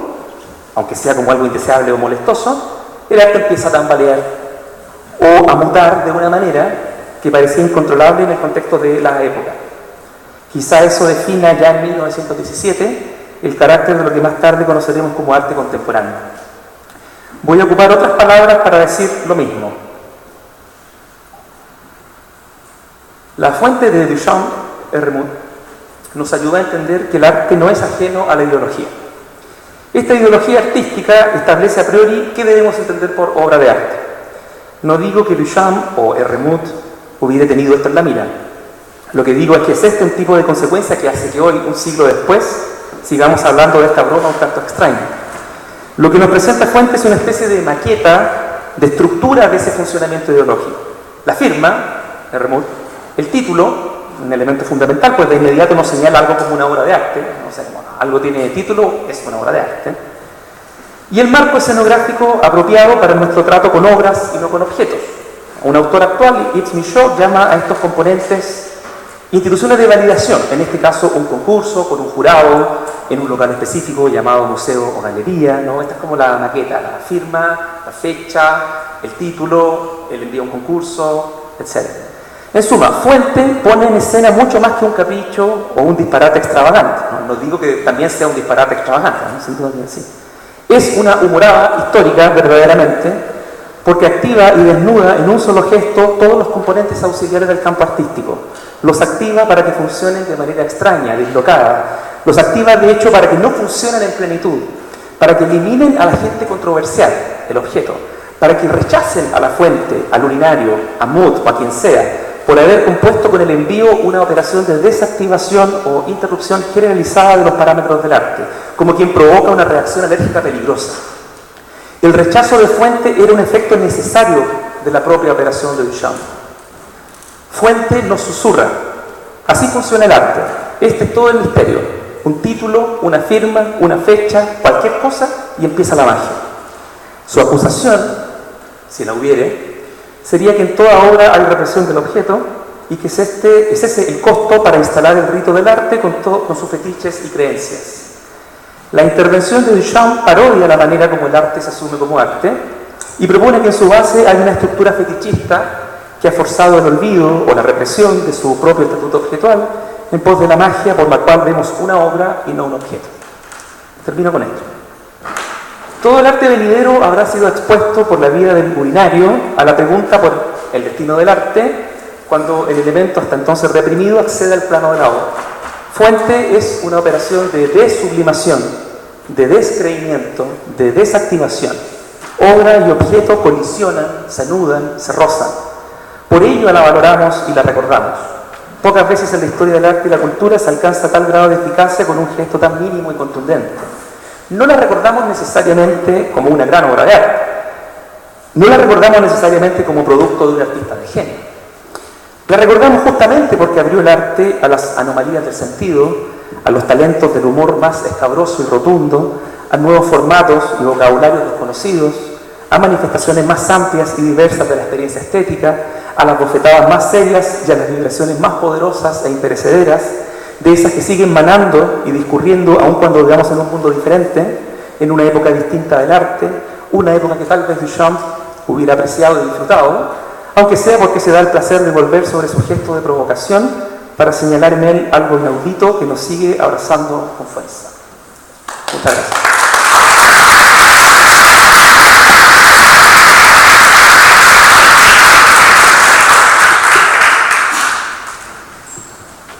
aunque sea como algo indeseable o molestoso, el arte empieza a tambalear o a mutar de una manera que parecía incontrolable en el contexto de la época. Quizá eso defina ya en 1917 el carácter de lo que más tarde conoceremos como arte contemporáneo. Voy a ocupar otras palabras para decir lo mismo. La fuente de Duchamp, Hermut, nos ayuda a entender que el arte no es ajeno a la ideología. Esta ideología artística establece a priori qué debemos entender por obra de arte. No digo que Duchamp o Hermut hubiera tenido esto en la mira. Lo que digo es que es este un tipo de consecuencia que hace que hoy, un siglo después, sigamos hablando de esta broma un tanto extraña. Lo que nos presenta Fuente es una especie de maqueta, de estructura de ese funcionamiento ideológico. La firma, Hermut, el título, un elemento fundamental, pues de inmediato nos señala algo como una obra de arte. O sea, bueno, algo tiene título, es una obra de arte. Y el marco escenográfico apropiado para nuestro trato con obras y no con objetos. Un autor actual, Yves Michaud, llama a estos componentes instituciones de validación, en este caso un concurso con un jurado en un local específico llamado museo o galería, ¿no? Esta es como la maqueta, la firma, la fecha, el título, el envío a un concurso, etc. En suma, Fuente pone en escena mucho más que un capricho o un disparate extravagante. No digo que también sea un disparate extravagante, ¿no? Sin duda que sí. Es una humorada histórica, verdaderamente, porque activa y desnuda en un solo gesto todos los componentes auxiliares del campo artístico. Los activa para que funcionen de manera extraña, dislocada. Los activa, de hecho, para que no funcionen en plenitud, para que eliminen a la gente controversial, el objeto, para que rechacen a la fuente, al urinario, a Mood o a quien sea, por haber compuesto con el envío una operación de desactivación o interrupción generalizada de los parámetros del arte, como quien provoca una reacción alérgica peligrosa. El rechazo de Fuente era un efecto necesario de la propia operación de Duchamp. Fuente nos susurra. Así funciona el arte. Este es todo el misterio. Un título, una firma, una fecha, cualquier cosa y empieza la magia. Su acusación, si la hubiere, sería que en toda obra hay represión del objeto y que es ese el costo para instalar el rito del arte con sus fetiches y creencias. La intervención de Duchamp parodia la manera como el arte se asume como arte y propone que en su base hay una estructura fetichista que ha forzado el olvido o la represión de su propio estatuto objetual en pos de la magia por la cual vemos una obra y no un objeto. Termino con esto. Todo el arte venidero habrá sido expuesto por la vida del urinario a la pregunta por el destino del arte cuando el elemento hasta entonces reprimido accede al plano de la obra. Fuente es una operación de desublimación, de descreimiento, de desactivación. Obra y objeto colisionan, se anudan, se rozan. Por ello la valoramos y la recordamos. Pocas veces en la historia del arte y la cultura se alcanza tal grado de eficacia con un gesto tan mínimo y contundente. No la recordamos necesariamente como una gran obra de arte. No la recordamos necesariamente como producto de un artista de genio. La recordamos justamente porque abrió el arte a las anomalías del sentido, a los talentos del humor más escabroso y rotundo, a nuevos formatos y vocabularios desconocidos, a manifestaciones más amplias y diversas de la experiencia estética, a las bofetadas más serias y a las vibraciones más poderosas e imperecederas, de esas que siguen manando y discurriendo aun cuando vivamos en un mundo diferente, en una época distinta del arte, una época que tal vez Duchamp hubiera apreciado y disfrutado, aunque sea porque se da el placer de volver sobre su gesto de provocación para señalar en él algo inaudito que nos sigue abrazando con fuerza. Muchas gracias.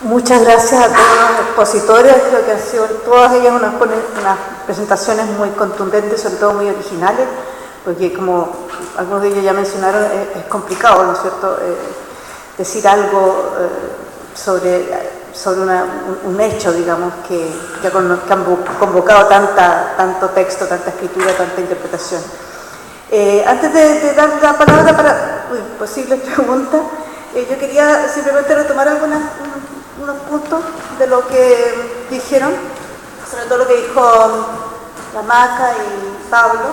Muchas gracias a todos los expositores, creo que han sido todas ellas unas presentaciones muy contundentes, sobre todo muy originales, porque como algunos de ellos ya mencionaron, es complicado, ¿no es cierto?, decir algo sobre un hecho, digamos, que han convocado tanto texto, tanta escritura, tanta interpretación. Antes de dar la palabra para posibles preguntas, yo quería simplemente retomar unos puntos de lo que dijeron, sobre todo lo que dijo la Maca y Pablo,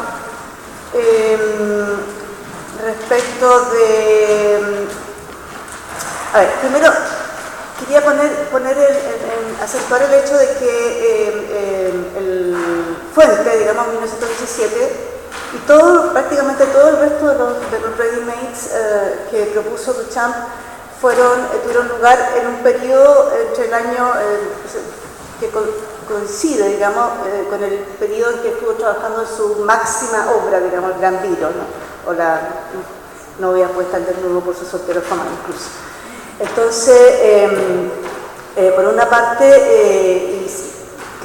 respecto de... A ver, primero quería acentuar el hecho de que el Fuente, digamos, 1917, y prácticamente todo el resto de los ready-mades que propuso Duchamp tuvieron lugar en un periodo entre el año que coincide, digamos, con el periodo en que estuvo trabajando en su máxima obra, digamos, el Gran Viro, ¿no? O la novia puesta al desnudo por su soltero fama, incluso. Entonces, por una parte,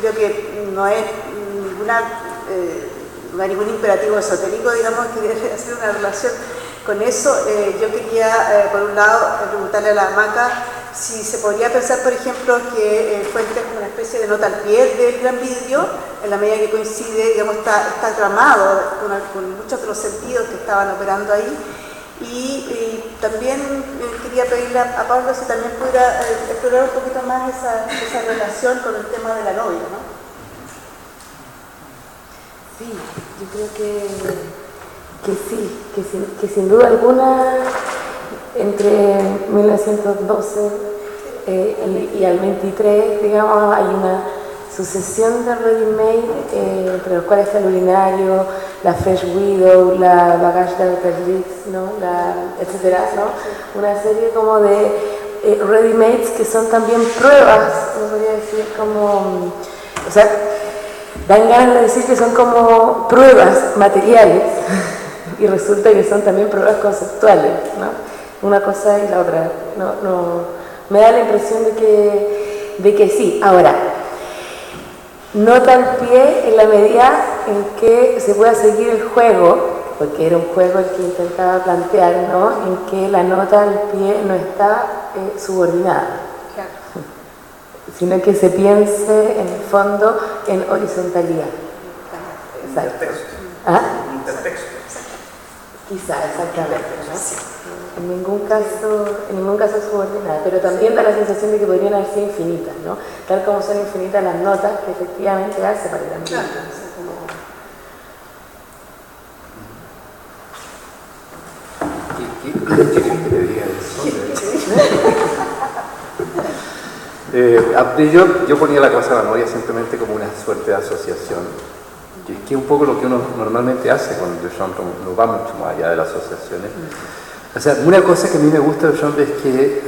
creo que no hay ningún imperativo esotérico, digamos, que hacer una relación con eso. Yo quería, por un lado, preguntarle a la Maca si se podría pensar, por ejemplo, que Fuente es como una especie de nota al pie del Gran Vidrio, en la medida que coincide, digamos, está tramado con muchos de los sentidos que estaban operando ahí. Y también quería pedirle a Pablo si también pudiera explorar un poquito más esa relación con el tema de la novia, ¿no? Sí, yo creo que sin duda alguna entre 1912 y al 23, digamos, hay una sucesión de ready-made, entre los cuales está el urinario, la Fresh Widow, la Bagage de Austerlitz, ¿no? Etcétera, ¿no? Una serie como de ready-mades que son también pruebas, no podría decir como, o sea, dan ganas de decir que son como pruebas materiales y resulta que son también pruebas conceptuales, ¿no? Una cosa y la otra, no, me da la impresión de que sí. Ahora, nota al pie en la medida en que se pueda seguir el juego, porque era un juego el que intentaba plantear, ¿no? En que la nota al pie no está subordinada, claro, sino que se piense en el fondo en horizontalidad. Exacto. Intertexto. ¿Ah? Intertexto. Quizá, exactamente, ¿no? En ningún caso subordinada, pero también da la sensación de que podrían haber sido infinitas, ¿no? Tal como son infinitas las notas que efectivamente hace para el ambiente. ¿Qué querías que le diga eso? Yo ponía la cosa de la memoria simplemente como una suerte de asociación, que es un poco lo que uno normalmente hace con Duchamp, no va mucho más allá de las asociaciones. O sea, una cosa que a mí me gusta de Duchamp es que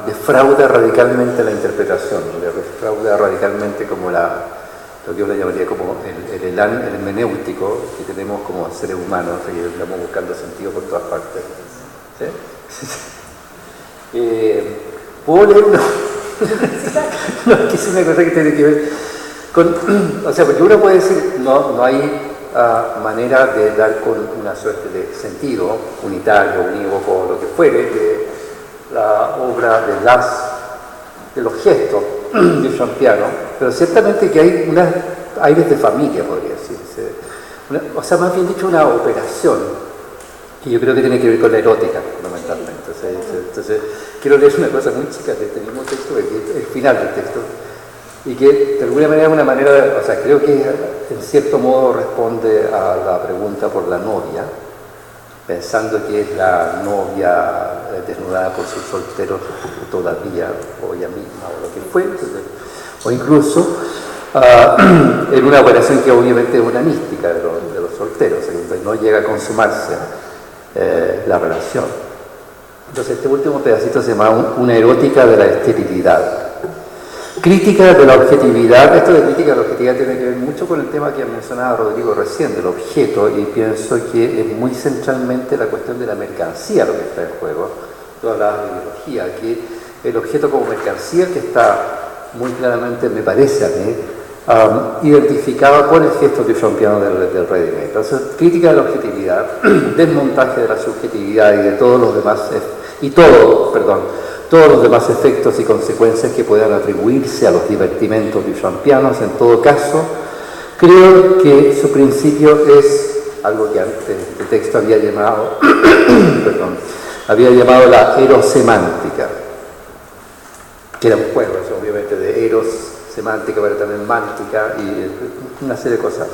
defrauda radicalmente la interpretación, defrauda radicalmente como lo que yo le llamaría como el hermenéutico que tenemos como seres humanos, que estamos buscando sentido por todas partes. ¿Sí? ¿Puedo leer uno? No, es que es una cosa que tiene que ver con... O sea, porque uno puede decir, no hay manera de dar con una suerte de sentido unitario, unívoco, lo que fuere, la obra de los gestos duchampianos, pero ciertamente que hay unos aires de familia, podría decirse. O sea, más bien dicho, una operación que yo creo que tiene que ver con la erótica, fundamentalmente. Entonces quiero leer una cosa muy chica de este mismo texto, que es el final del texto, y que de alguna manera es una manera, o sea, creo que en cierto modo responde a la pregunta por la novia, pensando que es la novia desnudada por sus solteros todavía, o ella misma, o lo que fue, o incluso en una operación que obviamente es una mística de los solteros, donde no llega a consumarse la relación. Entonces este último pedacito se llama Una erótica de la esterilidad. Crítica de la objetividad. Esto de crítica de la objetividad tiene que ver mucho con el tema que mencionaba Rodrigo recién, del objeto, y pienso que es muy centralmente la cuestión de la mercancía lo que está en juego. Tú hablabas de ideología, que el objeto como mercancía que está muy claramente, me parece a mí, identificado por el gesto duchampiano del ready-made. Entonces, crítica de la objetividad, desmontaje de la subjetividad y de todos los demás, todos los demás efectos y consecuencias que puedan atribuirse a los divertimentos duchampianos. En todo caso, creo que su principio es algo que antes este texto había llamado, la erosemántica, que era un juego, eso, obviamente, de eros, semántica, pero también mántica y una serie de cosas.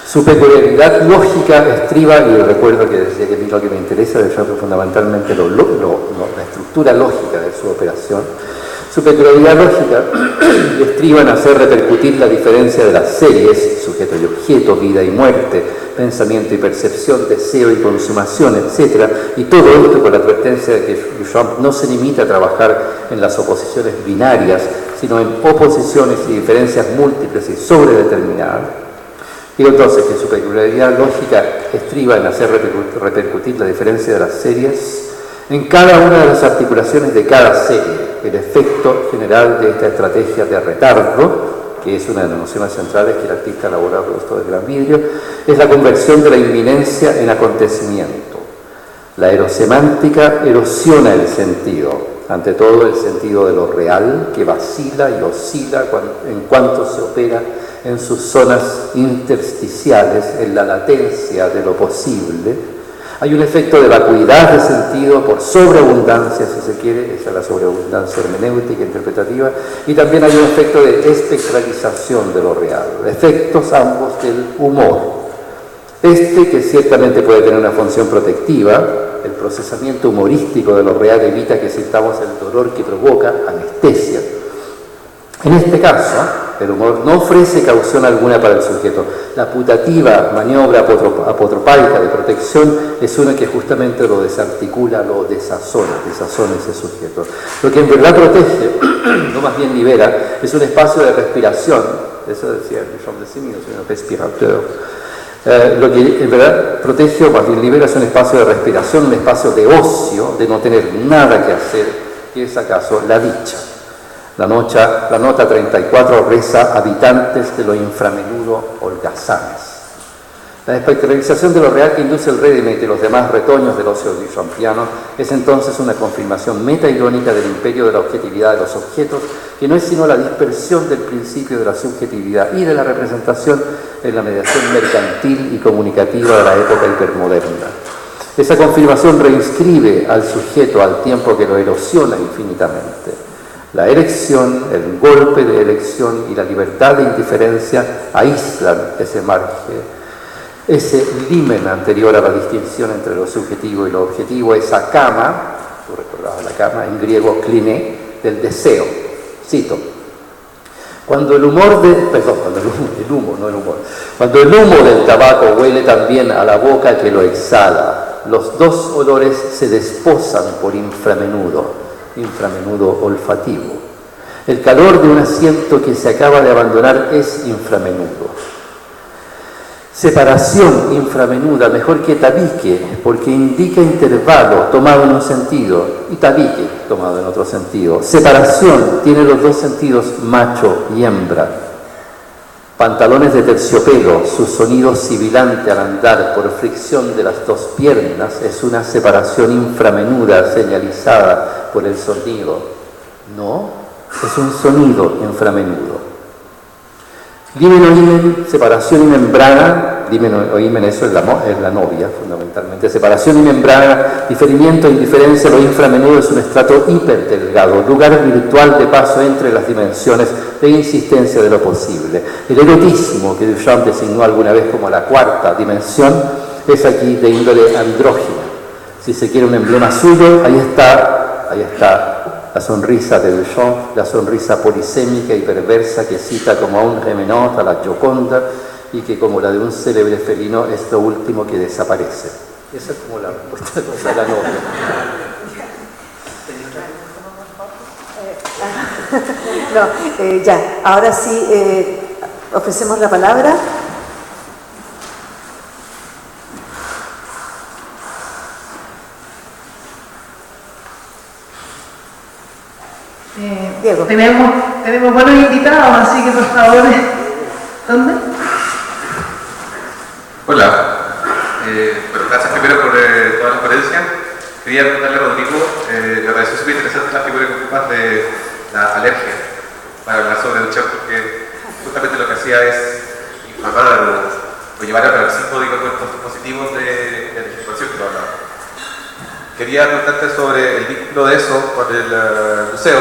Su peculiaridad lógica estriba, y recuerdo que decía que a mí lo que me interesa de Duchamp es fundamentalmente la estructura lógica de su operación. Su peculiaridad lógica estriba en hacer repercutir la diferencia de las series, sujeto y objeto, vida y muerte, pensamiento y percepción, deseo y consumación, etc. Y todo esto con la advertencia de que Duchamp no se limita a trabajar en las oposiciones binarias, sino en oposiciones y diferencias múltiples y sobredeterminadas. Digo entonces que su peculiaridad lógica estriba en hacer repercutir la diferencia de las series en cada una de las articulaciones de cada serie. El efecto general de esta estrategia de retardo, que es una de las nociones centrales que el artista elabora por esto del gran vidrio, es la conversión de la inminencia en acontecimiento. La erosemántica erosiona el sentido, ante todo el sentido de lo real, que vacila y oscila en cuanto se opera en sus zonas intersticiales, en la latencia de lo posible. Hay un efecto de vacuidad de sentido por sobreabundancia, si se quiere, esa es la sobreabundancia hermenéutica interpretativa, y también hay un efecto de espectralización de lo real, efectos ambos del humor. Que ciertamente puede tener una función protectiva, el procesamiento humorístico de lo real evita que sintamos el dolor que provoca anestesia. En este caso, el humor no ofrece caución alguna para el sujeto. La putativa maniobra apotropaica de protección es una que justamente lo desarticula, lo desazona ese sujeto. Lo que en verdad protege, no más bien libera, es un espacio de respiración. Eso decía Duchamp de Simino, señor respirateur. Lo que en verdad protege o más bien libera es un espacio de respiración, un espacio de ocio, de no tener nada que hacer, que es acaso la dicha. La nota 34 reza habitantes de lo inframenudo holgazanes. La espectralización de lo real que induce el ready-made y los demás retoños del ocio duchampiano es entonces una confirmación meta-irónica del imperio de la objetividad de los objetos, que no es sino la dispersión del principio de la subjetividad y de la representación en la mediación mercantil y comunicativa de la época hipermoderna. Esa confirmación reinscribe al sujeto al tiempo que lo erosiona infinitamente. La erección, el golpe de elección y la libertad de indiferencia aíslan ese margen, ese limen anterior a la distinción entre lo subjetivo y lo objetivo, esa cama, tú recordabas la cama, en griego kliné, del deseo. Cito: cuando el humo del tabaco huele también a la boca que lo exhala, los dos olores se desposan por inframenudo olfativo. El calor de un asiento que se acaba de abandonar es inframenudo. Separación inframenuda, mejor que tabique, porque indica intervalo tomado en un sentido y tabique tomado en otro sentido. Separación tiene los dos sentidos, macho y hembra. Pantalones de terciopelo, su sonido sibilante al andar por fricción de las dos piernas es una separación inframenuda señalizada por el sonido. No, es un sonido inframenudo. Limen oimen, separación y membrana. Limen oimen, eso es la novia, fundamentalmente. Separación y membrana, diferimiento e indiferencia. Lo inframenudo es un estrato hiperdelgado, lugar virtual de paso entre las dimensiones de insistencia de lo posible. El erotismo, que Duchamp designó alguna vez como la cuarta dimensión, es aquí de índole andrógina. Si se quiere un emblema suyo, ahí está la sonrisa de Duchamp, la sonrisa polisémica y perversa que cita como a un Remenot, a la Gioconda, y que como la de un célebre felino es lo último que desaparece. Esa es como la respuesta de la novia. No, ya, ahora sí ofrecemos la palabra. Diego. Tenemos buenos invitados, así que por favor, ¿dónde? Hola, bueno, gracias primero por toda la ponencia. Quería preguntarle a Rodrigo, me pareció súper interesante la figura que ocupas de la alergia para hablar sobre Duchamp, porque justamente lo que hacía es inflamar o llevar al paroxismo de efectos positivos de la situación que tú hablabas. Quería preguntarte sobre el vínculo de eso con el museo,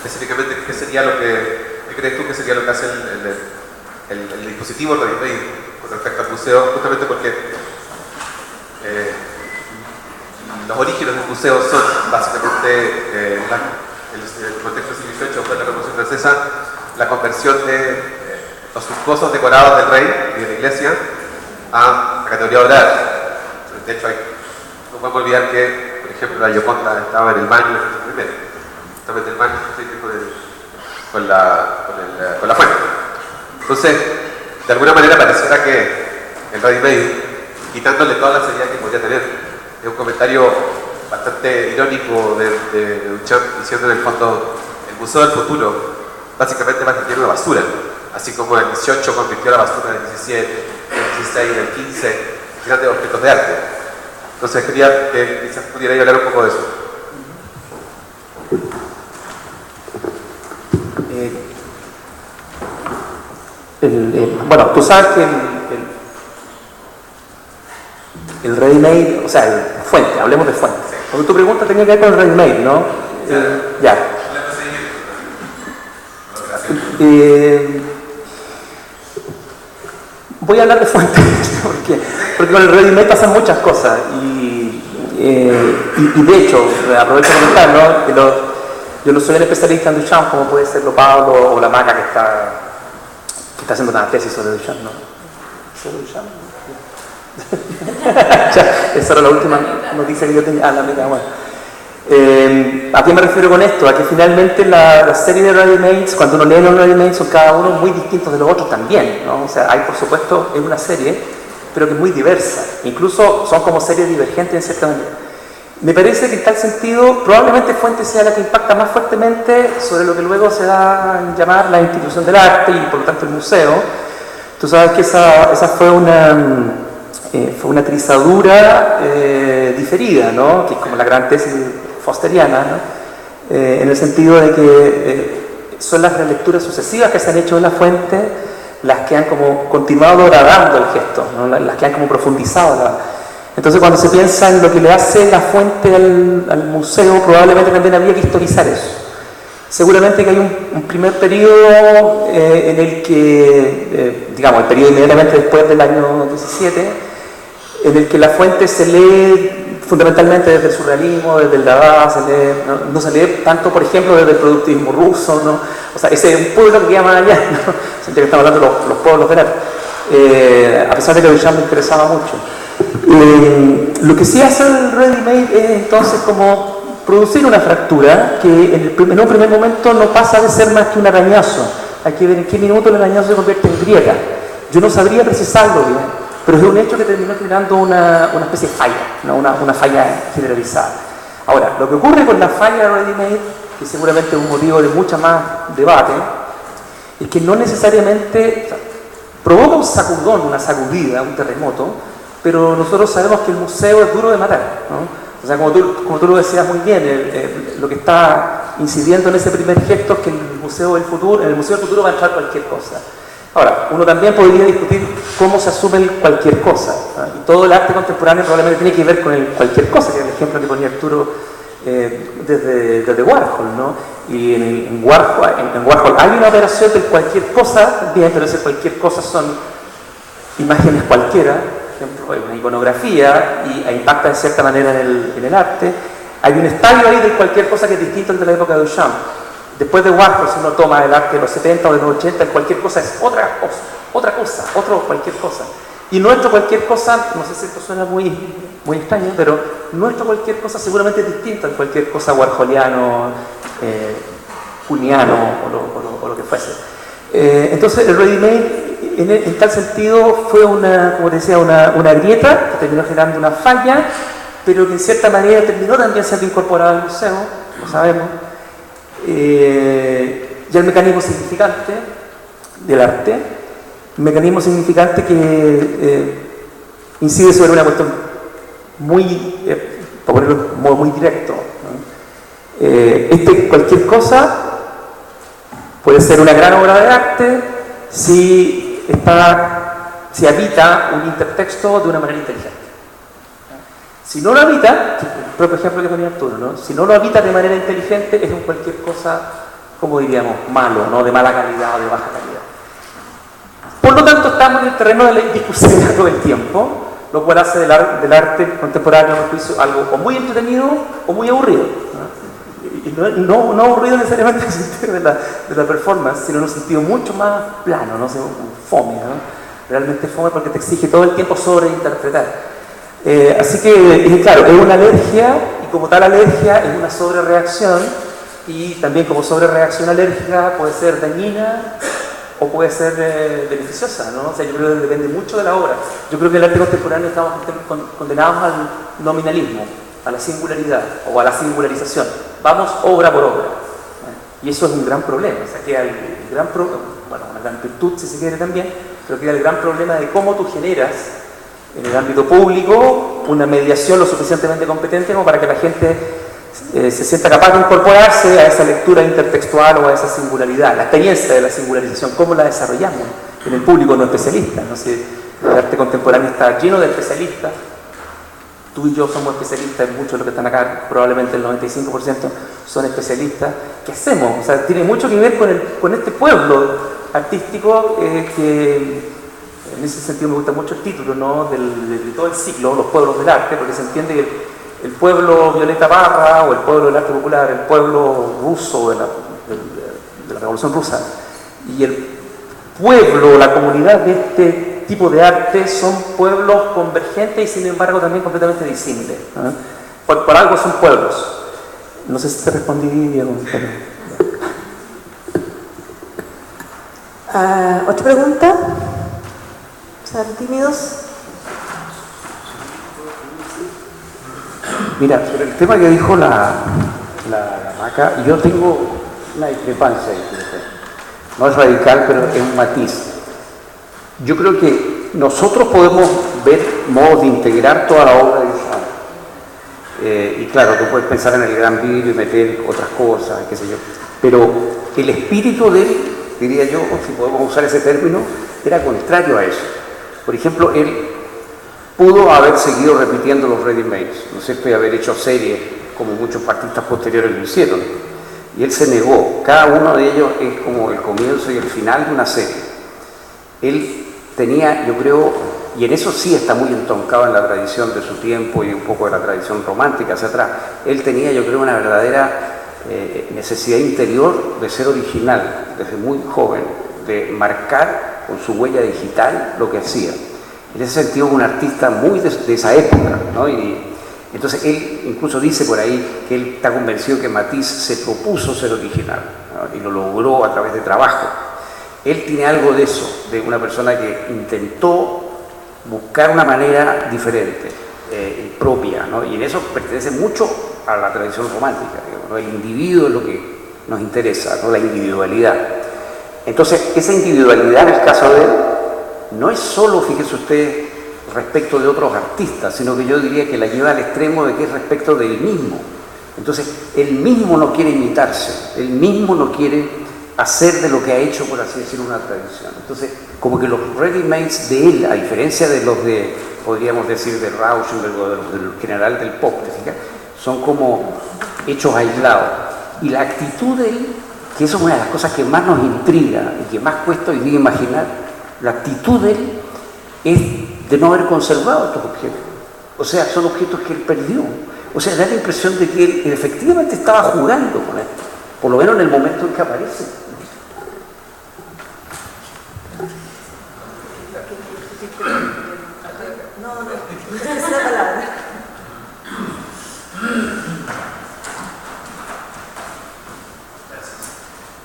específicamente qué crees tú que sería lo que hace el dispositivo ready-made con respecto al museo, justamente porque los orígenes del museo son básicamente el contexto del siglo XVIII, después de la Revolución Francesa, la conversión de los suntuosos decorados del rey y de la iglesia a la categoría oral. De hecho, no podemos olvidar que, por ejemplo, la Gioconda estaba en el baño primero, estaba en el baño con la fuente. Entonces, de alguna manera pareciera que el ready-made, quitándole toda la seriedad que podría tener, es un comentario bastante irónico de Duchamp, diciendo en el fondo, el museo del futuro básicamente va a estar lleno de basura, así como el 18 convirtió la basura del 17, del 16, del 15, grandes objetos de arte. Entonces quería que quizás pudiera hablar un poco de eso. Bueno, tú sabes que el ready-made, o sea, la fuente, hablemos de fuente. Porque tu pregunta tenía que ver con el ready-made, ¿no? Ya. Voy a hablar de fuente, porque con el ready-made pasan muchas cosas. Y de hecho, aprovecho de comentar, ¿no? Que yo no soy un especialista en Duchamp, como puede serlo Pablo o la Maca que está haciendo una tesis sobre Duchamp, ¿no? ¿Sobre Duchamp? Esa era la última noticia que yo tenía. La mía, bueno. ¿A qué me refiero con esto? A que finalmente la serie de ready-mades, cuando uno lee los ready-mades, son cada uno muy distintos de los otros también, ¿no? O sea, hay por supuesto, es una serie, pero que es muy diversa. Incluso son como series divergentes en cierta manera. Me parece que en tal sentido, probablemente Fuente sea la que impacta más fuertemente sobre lo que luego se da a llamar la institución del arte y por lo tanto el museo. Tú sabes que esa fue una trizadura diferida, ¿no? Que es como la gran tesis fosteriana, ¿no? En el sentido de que son las relecturas sucesivas que se han hecho de la fuente las que han como continuado degradando el gesto, ¿no? Las que han como profundizado Entonces, cuando se piensa en lo que le hace la fuente al museo, probablemente también habría que historizar eso. Seguramente que hay un primer periodo en el que, digamos, el periodo inmediatamente después del año 17, en el que la fuente se lee fundamentalmente desde el surrealismo, desde el Dada, no se lee tanto, por ejemplo, desde el productivismo ruso, ¿no? O sea, ese es un pueblo que queda más allá, ¿no? Siempre que estamos hablando de los pueblos del arte, a pesar de que a Duchamp me interesaba mucho. Lo que sí hace el ready-made es entonces como producir una fractura que en un primer momento no pasa de ser más que un arañazo. Hay que ver en qué minuto el arañazo se convierte en grieta. Yo no sabría precisarlo bien, pero es un hecho que terminó generando una especie de falla, ¿no? una falla generalizada. Ahora, lo que ocurre con la falla ready-made, que seguramente es un motivo de mucha más debate, es que no necesariamente provoca un sacudón, una sacudida, un terremoto, pero nosotros sabemos que el museo es duro de matar, ¿no? O sea, como tú lo decías muy bien, lo que está incidiendo en ese primer gesto es que en el Museo del Futuro va a entrar cualquier cosa. Ahora, uno también podría discutir cómo se asume el cualquier cosa, ¿no? Y todo el arte contemporáneo probablemente tiene que ver con el cualquier cosa, que es el ejemplo que ponía Arturo desde Warhol, ¿no? Y en Warhol hay una operación del cualquier cosa también, pero ese cualquier cosa son imágenes cualquiera, por ejemplo, una iconografía, y impacta de cierta manera en el arte. Hay un estadio ahí de cualquier cosa que es distinto al de la época de Duchamp. Después de Warhol, si uno toma el arte de los 70 o de los 80, cualquier cosa es otra cosa, otro cualquier cosa. Y nuestro cualquier cosa, no sé si esto suena muy extraño, pero nuestro cualquier cosa seguramente es distinto a cualquier cosa warholiano, juniano o lo que fuese. Entonces el ready-made en tal sentido fue como decía, una grieta que terminó generando una falla, pero que en cierta manera terminó también siendo incorporada al museo, lo sabemos. Y el mecanismo significante del arte, un mecanismo significante que incide sobre una cuestión para ponerlo de un modo muy directo, ¿no? Cualquier cosa puede ser una gran obra de arte si habita un intertexto de una manera inteligente. Si no lo habita, el propio ejemplo que ponía Arturo, ¿no? Si no lo habita de manera inteligente, es un cualquier cosa, como diríamos, malo, ¿no? De mala calidad o de baja calidad. Por lo tanto, estamos en el terreno de la discusión todo el tiempo, lo cual hace del arte contemporáneo, a mi juicio, algo o muy entretenido o muy aburrido, ¿no? Y no aburrido necesariamente en el sentido de la performance, sino en un sentido mucho más plano, no sé, fome, ¿no? Realmente fome porque te exige todo el tiempo sobreinterpretar. Así que, claro, es una alergia, y como tal alergia es una sobrereacción, y también como sobrereacción alérgica puede ser dañina o puede ser beneficiosa, ¿no? O sea, yo creo que depende mucho de la obra. Yo creo que el arte contemporáneo estamos condenados al nominalismo, a la singularidad o a la singularización. Vamos obra por obra. Y eso es un gran problema. O sea, que hay una gran virtud, si se quiere también, pero que hay el gran problema de cómo tú generas en el ámbito público una mediación lo suficientemente competente como para que la gente se sienta capaz de incorporarse a esa lectura intertextual o a esa singularidad, la experiencia de la singularización, cómo la desarrollamos en el público no especialista. No sé, el arte contemporáneo está lleno de especialistas, tú y yo somos especialistas, muchos de los que están acá, probablemente el 95% son especialistas. ¿Qué hacemos? O sea, tiene mucho que ver con este pueblo artístico que... En ese sentido me gusta mucho el título, ¿no? de todo el ciclo, los pueblos del arte, porque se entiende que el pueblo Violeta Parra o el pueblo del arte popular, el pueblo ruso de la Revolución Rusa y el pueblo, la comunidad de este tipo de arte son pueblos convergentes y sin embargo también completamente disímiles, ¿no? Por algo son pueblos. No sé si te respondí bien. ¿Otra pregunta? ¿Están tímidos? Mira, sobre el tema que dijo la Maca, yo tengo una discrepancia. No es radical, pero es un matiz. Yo creo que nosotros podemos ver modos de integrar toda la obra de Duchamp. Y claro, tú puedes pensar en el gran vidrio y meter otras cosas, qué sé yo. Pero el espíritu de él, diría yo, si podemos usar ese término, era contrario a eso. Por ejemplo, él pudo haber seguido repitiendo los ready-mades, ¿no es cierto? Y haber hecho series, como muchos artistas posteriores lo hicieron. Y él se negó. Cada uno de ellos es como el comienzo y el final de una serie. Él tenía, yo creo, y en eso sí está muy entroncado en la tradición de su tiempo y un poco de la tradición romántica hacia atrás. Él tenía, yo creo, una verdadera necesidad interior de ser original, desde muy joven, de marcar con su huella digital lo que hacía. En ese sentido, un artista muy de esa época, ¿no? Y entonces él incluso dice por ahí que él está convencido que Matisse se propuso ser original, ¿no? Y lo logró a través de trabajo. Él tiene algo de eso, de una persona que intentó buscar una manera diferente, propia, ¿no? Y en eso pertenece mucho a la tradición romántica, digamos, ¿no? El individuo es lo que nos interesa, ¿no? La individualidad. Entonces, esa individualidad en el caso de él no es solo, fíjese usted, respecto de otros artistas, sino que yo diría que la lleva al extremo de que es respecto de él mismo. Entonces, él mismo no quiere imitarse, él mismo no quiere hacer de lo que ha hecho, por así decirlo, una tradición. Entonces, como que los ready-mades de él, a diferencia de los de, podríamos decir, de Rauschenberg o del general del pop, ¿te fijas? Son como hechos aislados. Y la actitud de él, que eso es una de las cosas que más nos intriga y que más cuesta hoy día imaginar, la actitud de él es de no haber conservado estos objetos. O sea, son objetos que él perdió. O sea, da la impresión de que él efectivamente estaba jugando con esto, por lo menos en el momento en que aparece.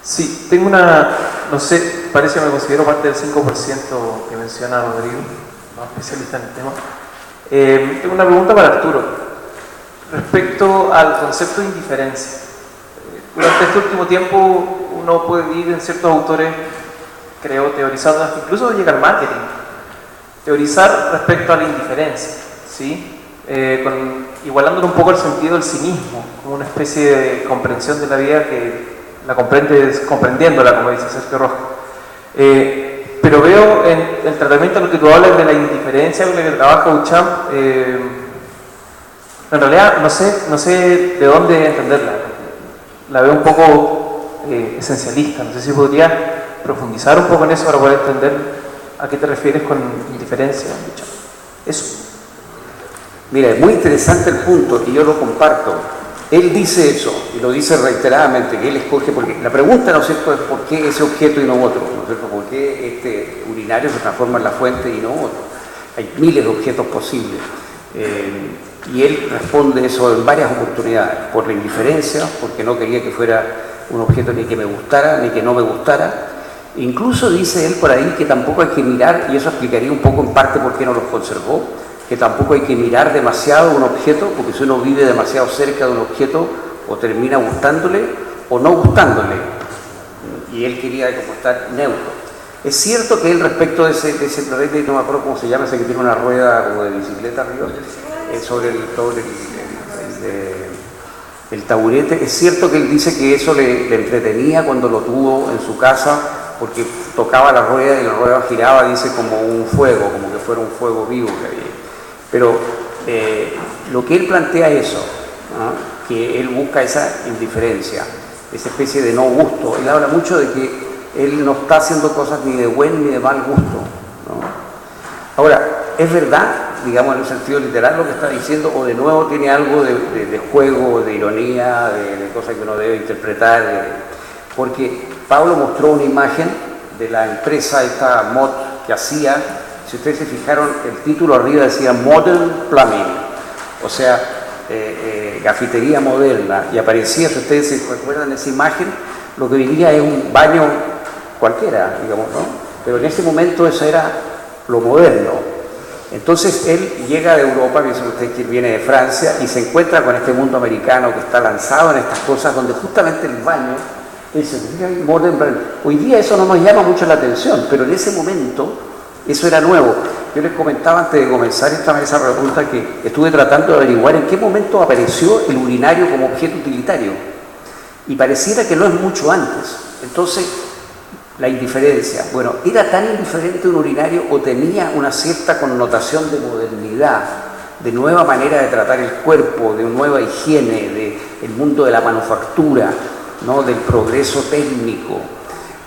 Sí, tengo una, no sé, parece que me considero parte del 5% que menciona Rodrigo, no especialista en el tema. Tengo una pregunta para Arturo, respecto al concepto de indiferencia. Durante este último tiempo uno puede ir en ciertos autores, creo, teorizando, incluso llega al marketing, teorizar respecto a la indiferencia, ¿sí? Igualándole un poco el sentido del cinismo, como una especie de comprensión de la vida que la comprendes comprendiéndola, como dice Sergio Rojas. Pero veo en el tratamiento en el que tú hablas de la indiferencia con la que trabaja Duchamp, en realidad no sé de dónde entenderla. La veo un poco esencialista. No sé si podrías profundizar un poco en eso para poder entender a qué te refieres con indiferencia, Duchamp. Eso. Mira, es muy interesante el punto y yo lo comparto. Él dice eso, y lo dice reiteradamente, que él escoge, porque la pregunta, ¿no es cierto?, es ¿por qué ese objeto y no otro? ¿No es cierto? ¿Por qué este urinario se transforma en la fuente y no otro? Hay miles de objetos posibles. Y él responde eso en varias oportunidades, por la indiferencia, porque no quería que fuera un objeto ni que me gustara, ni que no me gustara. Incluso dice él por ahí que tampoco hay que mirar, y eso explicaría un poco en parte por qué no los conservó, que tampoco hay que mirar demasiado un objeto, porque si uno vive demasiado cerca de un objeto, o termina gustándole o no gustándole. Y él quería como estar neutro. Es cierto que él respecto de ese planeta, no me acuerdo cómo se llama, ese que tiene una rueda como de bicicleta arriba, sobre el taburete, es cierto que él dice que eso le entretenía cuando lo tuvo en su casa, porque tocaba la rueda y la rueda giraba, dice, como un fuego, como que fuera un fuego vivo que había. Pero lo que él plantea es eso, ¿no? Que él busca esa indiferencia, esa especie de no gusto. Él habla mucho de que él no está haciendo cosas ni de buen ni de mal gusto, ¿no? Ahora, es verdad, digamos en el sentido literal lo que está diciendo, o de nuevo tiene algo de juego, de ironía, de cosas que uno debe interpretar, porque Pablo mostró una imagen de la empresa esta MOD que hacía. Si ustedes se fijaron, el título arriba decía Modern Plumbing, o sea, cafetería moderna, y aparecía, si ustedes se recuerdan esa imagen, lo que diría es un baño cualquiera, digamos, ¿no? Pero en ese momento eso era lo moderno. Entonces él llega de Europa, piensen ustedes que viene de Francia, y se encuentra con este mundo americano que está lanzado en estas cosas, donde justamente el baño es Modern Plumbing. Hoy día eso no nos llama mucho la atención, pero en ese momento eso era nuevo. Yo les comentaba antes de comenzar esta mesa pregunta que estuve tratando de averiguar en qué momento apareció el urinario como objeto utilitario. Y pareciera que no es mucho antes. Entonces, la indiferencia. Bueno, ¿era tan indiferente un urinario o tenía una cierta connotación de modernidad, de nueva manera de tratar el cuerpo, de una nueva higiene, del mundo de la manufactura, ¿no? Del progreso técnico?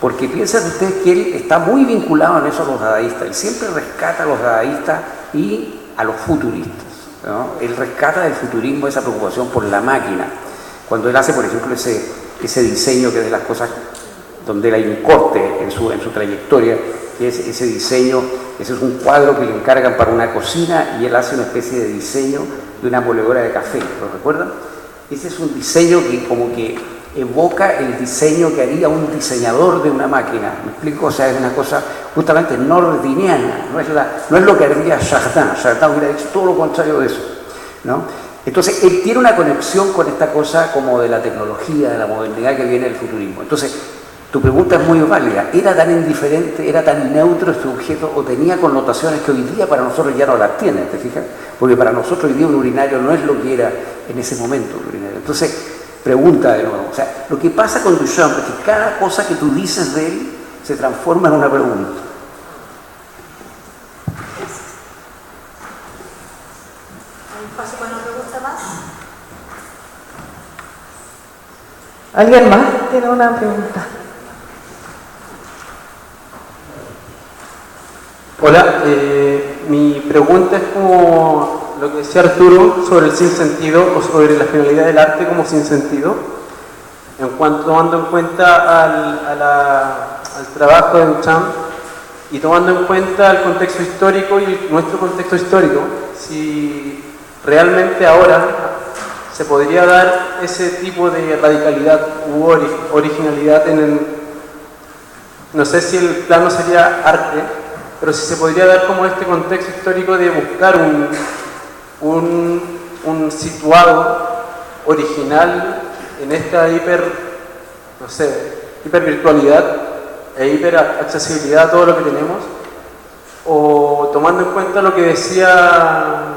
Porque piensen ustedes que él está muy vinculado en eso a los dadaístas. Él siempre rescata a los dadaístas y a los futuristas, ¿no? Él rescata del futurismo esa preocupación por la máquina. Cuando él hace, por ejemplo, ese diseño que es de las cosas donde él hay un corte en su trayectoria, que es ese diseño, ese es un cuadro que le encargan para una cocina y él hace una especie de diseño de una moledora de café, ¿lo recuerdan? Ese es un diseño que como que evoca el diseño que haría un diseñador de una máquina, ¿me explico? O sea, es una cosa justamente nordiniana, no es lo que haría Chardin. Chardin hubiera dicho todo lo contrario de eso, ¿no? Entonces, él tiene una conexión con esta cosa como de la tecnología, de la modernidad que viene del futurismo. Entonces, tu pregunta es muy válida. ¿Era tan indiferente, era tan neutro este objeto o tenía connotaciones que hoy día para nosotros ya no las tiene? ¿Te fijas? Porque para nosotros hoy día un urinario no es lo que era en ese momento un urinario. Entonces, pregunta de nuevo. O sea, lo que pasa con Duchamp es que cada cosa que tú dices de él se transforma en una pregunta. ¿Hay espacio para una pregunta más? ¿Alguien más tiene una pregunta? Hola, mi pregunta es como lo que decía Arturo sobre el sinsentido o sobre la finalidad del arte como sinsentido, en cuanto tomando en cuenta al trabajo de Duchamp y tomando en cuenta el contexto histórico y nuestro contexto histórico, si realmente ahora se podría dar ese tipo de radicalidad u originalidad en el, no sé si el plano sería arte, pero si se podría dar como este contexto histórico de buscar un situado original en esta hipervirtualidad e hiperaccesibilidad a todo lo que tenemos, o tomando en cuenta lo que decía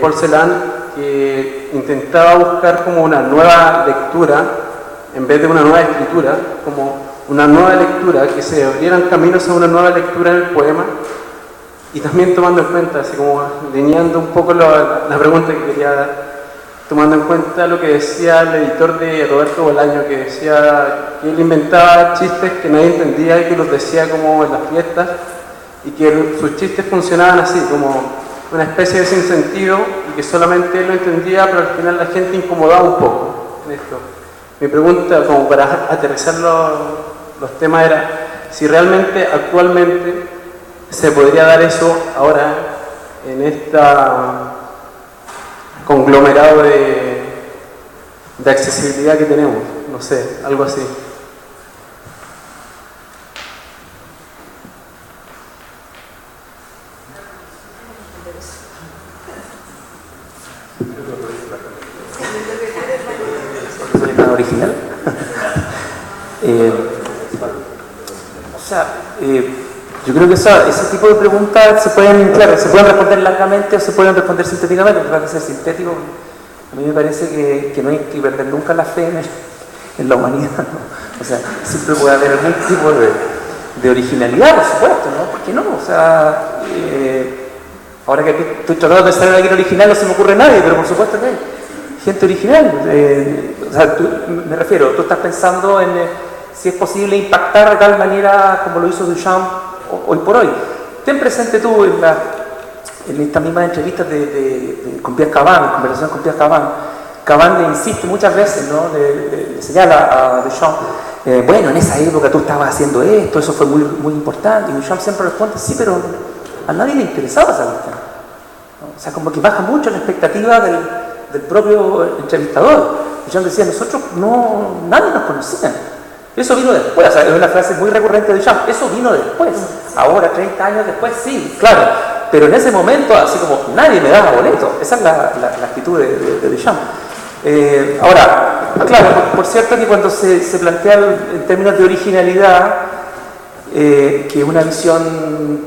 Paul Celan, que intentaba buscar como una nueva lectura en vez de una nueva escritura, como una nueva lectura, que se abrieran caminos a una nueva lectura en el poema, y también tomando en cuenta, así como lineando un poco la pregunta que quería dar, tomando en cuenta lo que decía el editor de Roberto Bolaño, que decía que él inventaba chistes que nadie entendía y que los decía como en las fiestas, y que sus chistes funcionaban así, como una especie de sinsentido, y que solamente él lo entendía, pero al final la gente incomodaba un poco en esto. Mi pregunta, como para aterrizar los temas, era si realmente actualmente se podría dar eso ahora en esta conglomerado de accesibilidad que tenemos, no sé, algo así. Original. Yo creo que ese tipo de preguntas se pueden responder largamente o se pueden responder sintéticamente. Para ser sintético, a mí me parece que no hay que perder nunca la fe en la humanidad, ¿no? O sea, siempre puede haber algún tipo de originalidad, por supuesto, ¿no? ¿Por qué no? O sea, ahora que estoy tratando de pensar en alguien original, no se me ocurre nadie, pero por supuesto que hay gente original. O sea, me refiero, tú estás pensando en si es posible impactar de tal manera como lo hizo Duchamp hoy por hoy. Ten presente tú en estas mismas entrevistas con Pierre Cavin, conversación con Pierre Cavin le insiste muchas veces, ¿no? Le señala a Duchamp, bueno, en esa época tú estabas haciendo esto, eso fue muy, muy importante, y Duchamp siempre responde, sí, pero a nadie le interesaba esa cuestión, ¿no? O sea, como que baja mucho la expectativa del propio entrevistador. Duchamp decía, nosotros nadie nos conocía. Eso vino después, o sea, es una frase muy recurrente de Duchamp, eso vino después. Ahora, 30 años después, sí, claro. Pero en ese momento, así como nadie me daba boleto. Esa es la actitud de Duchamp. Ahora, claro, por cierto que cuando se plantea en términos de originalidad, que una visión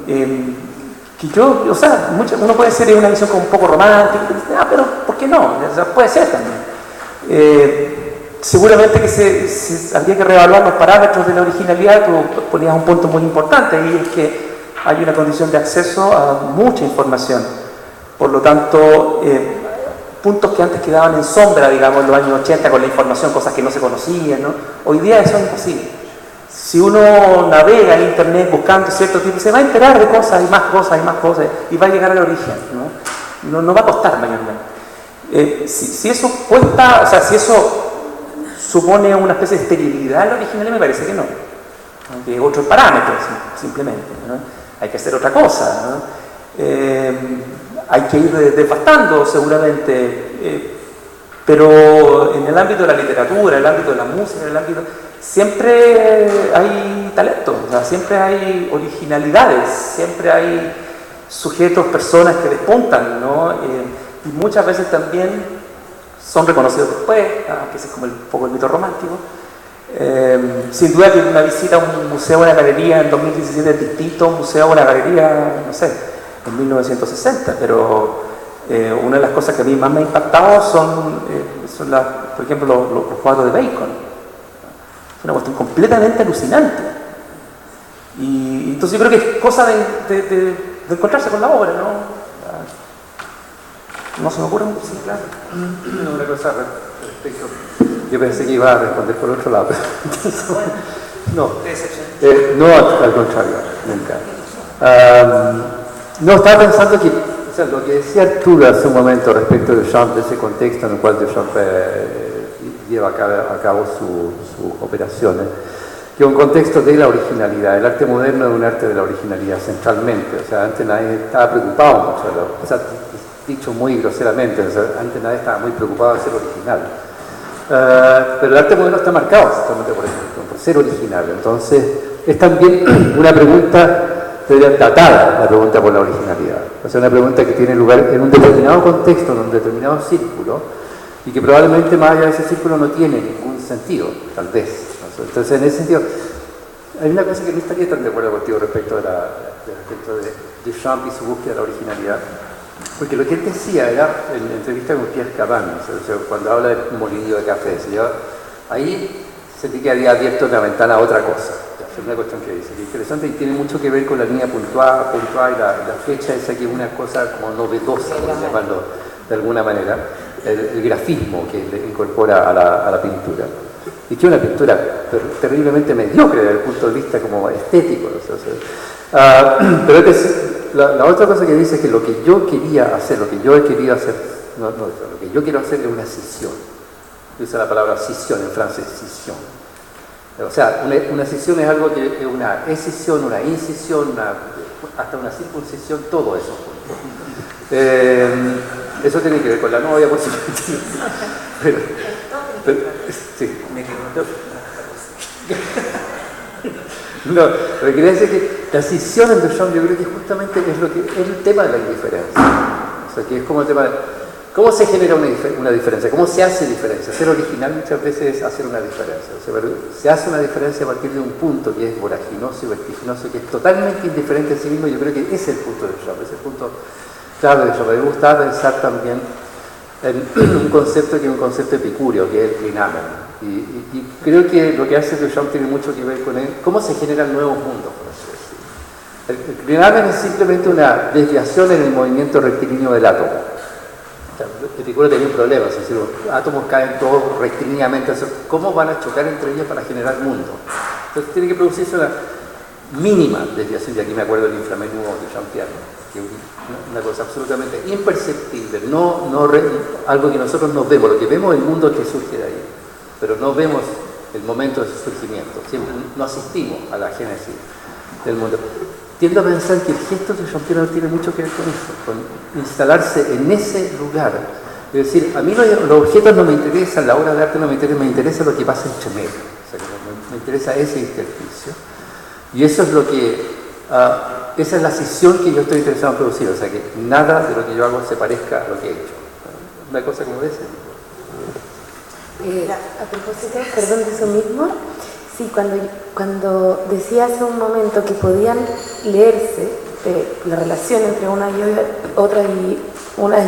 que o sea, uno puede ser una visión como un poco romántica, pero ¿por qué no? O sea, puede ser también. Seguramente que se habría que reevaluar los parámetros de la originalidad. Tú ponías un punto muy importante, y es que hay una condición de acceso a mucha información. Por lo tanto, puntos que antes quedaban en sombra, digamos, en los años 80 con la información, cosas que no se conocían, ¿no? Hoy día eso es imposible. Si uno navega en internet buscando cierto tipo, se va a enterar de cosas y más cosas y más cosas, y va a llegar al origen, ¿no? No va a costar mayormente. Si eso cuesta, o sea, si eso supone una especie de esterilidad en la originalidad, me parece que no. Que otros parámetros, simplemente, ¿no? Hay que hacer otra cosa, ¿no? Hay que ir desbastando seguramente, pero en el ámbito de la literatura, en el ámbito de la música, en el ámbito, siempre hay talento, o sea, siempre hay originalidades, siempre hay sujetos, personas que despuntan, ¿no? Y muchas veces también son reconocidos después, que ese es como un poco el mito romántico, Sin duda que una visita a un museo o una galería en 2017 es distinto a un museo o una galería, no sé, en 1960, pero una de las cosas que a mí más me ha impactado son por ejemplo, los cuadros de Bacon. Es una cuestión completamente alucinante. Y entonces yo creo que es cosa de encontrarse con la obra, ¿no? No se me ocurre mucho, sí, claro. Una cosa respecto. Yo pensé que iba a responder por otro lado, pero no. No, al contrario, nunca. No, estaba pensando que, o sea, lo que decía Arturo hace un momento respecto de Duchamp, de ese contexto en el cual Duchamp lleva a cabo sus operaciones, que es un contexto de la originalidad. El arte moderno es un arte de la originalidad centralmente. O sea, antes nadie estaba preocupado mucho, o sea, dicho muy groseramente, o sea, antes nadie estaba muy preocupado de ser original. Pero el arte moderno está marcado exactamente por ser original. Entonces, es también una pregunta datada, la pregunta por la originalidad. O sea, una pregunta que tiene lugar en un determinado contexto, en un determinado círculo, y que probablemente más allá de ese círculo no tiene ningún sentido, tal vez. Entonces, en ese sentido, hay una cosa que no estaría tan de acuerdo contigo respecto de Duchamp y su búsqueda de la originalidad. Porque lo que él decía era, en la entrevista con Pierre Cavin, o sea, cuando habla de un molinillo de café, ahí sentí que había abierto una ventana a otra cosa. Es una cuestión que dice, que es interesante y tiene mucho que ver con la línea puntual y la fecha esa, que es una cosa como novedosa, por llamarlo de alguna manera, el grafismo que le incorpora a la pintura. Y que es una pintura terriblemente mediocre desde el punto de vista como estético. Pero la otra cosa que dice es que lo que yo quería hacer, lo que yo he querido hacer, lo que yo quiero hacer es una escisión. Usa la palabra escisión en francés, escisión. O sea, una escisión es algo que es una escisión, una incisión, hasta una circuncisión, todo eso. Eso tiene que ver con la novia, por supuesto. Pero sí. No, lo que quería decir es que la escisión en Duchamp yo creo que justamente es el tema de la indiferencia. O sea, que es como el tema de cómo se genera una diferencia, cómo se hace diferencia. Ser original muchas veces es hacer una diferencia. O sea, se hace una diferencia a partir de un punto que es voraginoso y vertiginoso, que es totalmente indiferente en sí mismo. Yo creo que ese es el punto de Duchamp, ese es el punto clave de Duchamp. Me gustaba pensar también en un concepto que es un concepto epicúreo, que es el clinamen. Y creo que lo que hace Duchamp tiene mucho que ver con cómo se generan nuevos mundos, por así decirlo. El clinamen es simplemente una desviación en el movimiento rectilíneo del átomo. O sea, Epicuro tenía un problema, es decir, los átomos caen todos rectilíneamente, ¿cómo van a chocar entre ellos para generar mundos? Entonces tiene que producirse una mínima desviación, y aquí me acuerdo del inframenúo de Jean-Pierre, que es una cosa absolutamente imperceptible, algo que nosotros no vemos, lo que vemos es el mundo que surge de ahí, pero no vemos el momento de su surgimiento, siempre no asistimos a la génesis del mundo. Tiendo a pensar que el gesto de Jean-Pierre no tiene mucho que ver con eso, con instalarse en ese lugar. Es decir, a mí los objetos no me interesan, la obra de arte no me interesa lo que pasa entre medio, o sea, que me interesa ese intersticio. Y eso es lo que, esa es la escisión que yo estoy interesado en producir, o sea, que nada de lo que yo hago se parezca a lo que he hecho. Una cosa como ese tipo. A propósito, perdón, de eso mismo, sí, cuando decía hace un momento que podían leerse la relación entre unas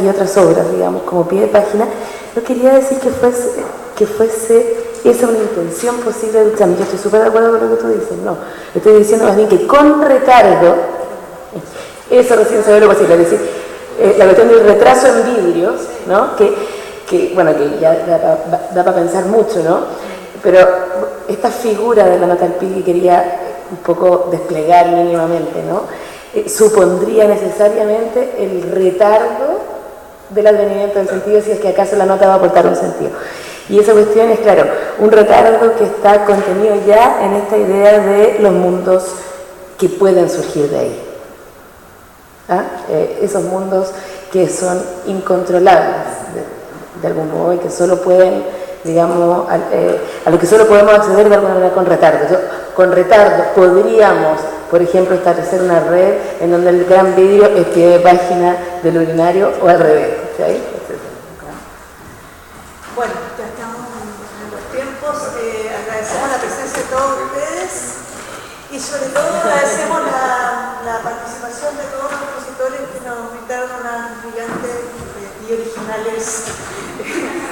y otras obras, digamos, como pie de página, no quería decir que fuese esa una intención posible del Duchamp. Yo estoy súper de acuerdo con lo que tú dices, no. Estoy diciendo más bien que con retardo, eso recién se ve lo posible, es decir, la cuestión del retraso en vidrios, ¿no? Que bueno, que ya da para pensar mucho, ¿no? Pero esta figura de la nota al pie que quería un poco desplegar mínimamente, ¿no? Supondría necesariamente el retardo del advenimiento del sentido, si es que acaso la nota va a aportar un sentido. Y esa cuestión es, claro, un retardo que está contenido ya en esta idea de los mundos que pueden surgir de ahí. Esos mundos que son incontrolables de algún modo y que solo pueden, digamos, a lo que solo podemos acceder de alguna manera con retardo. Con retardo podríamos, por ejemplo, establecer una red en donde el gran vidrio es pie de página del urinario o al revés. ¿Sí? Bueno, ya estamos en los tiempos. Agradecemos Y sobre todo agradecemos la participación de todos los expositores que nos brindaron unas brillantes y originales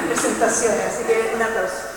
presentaciones. Así que un aplauso.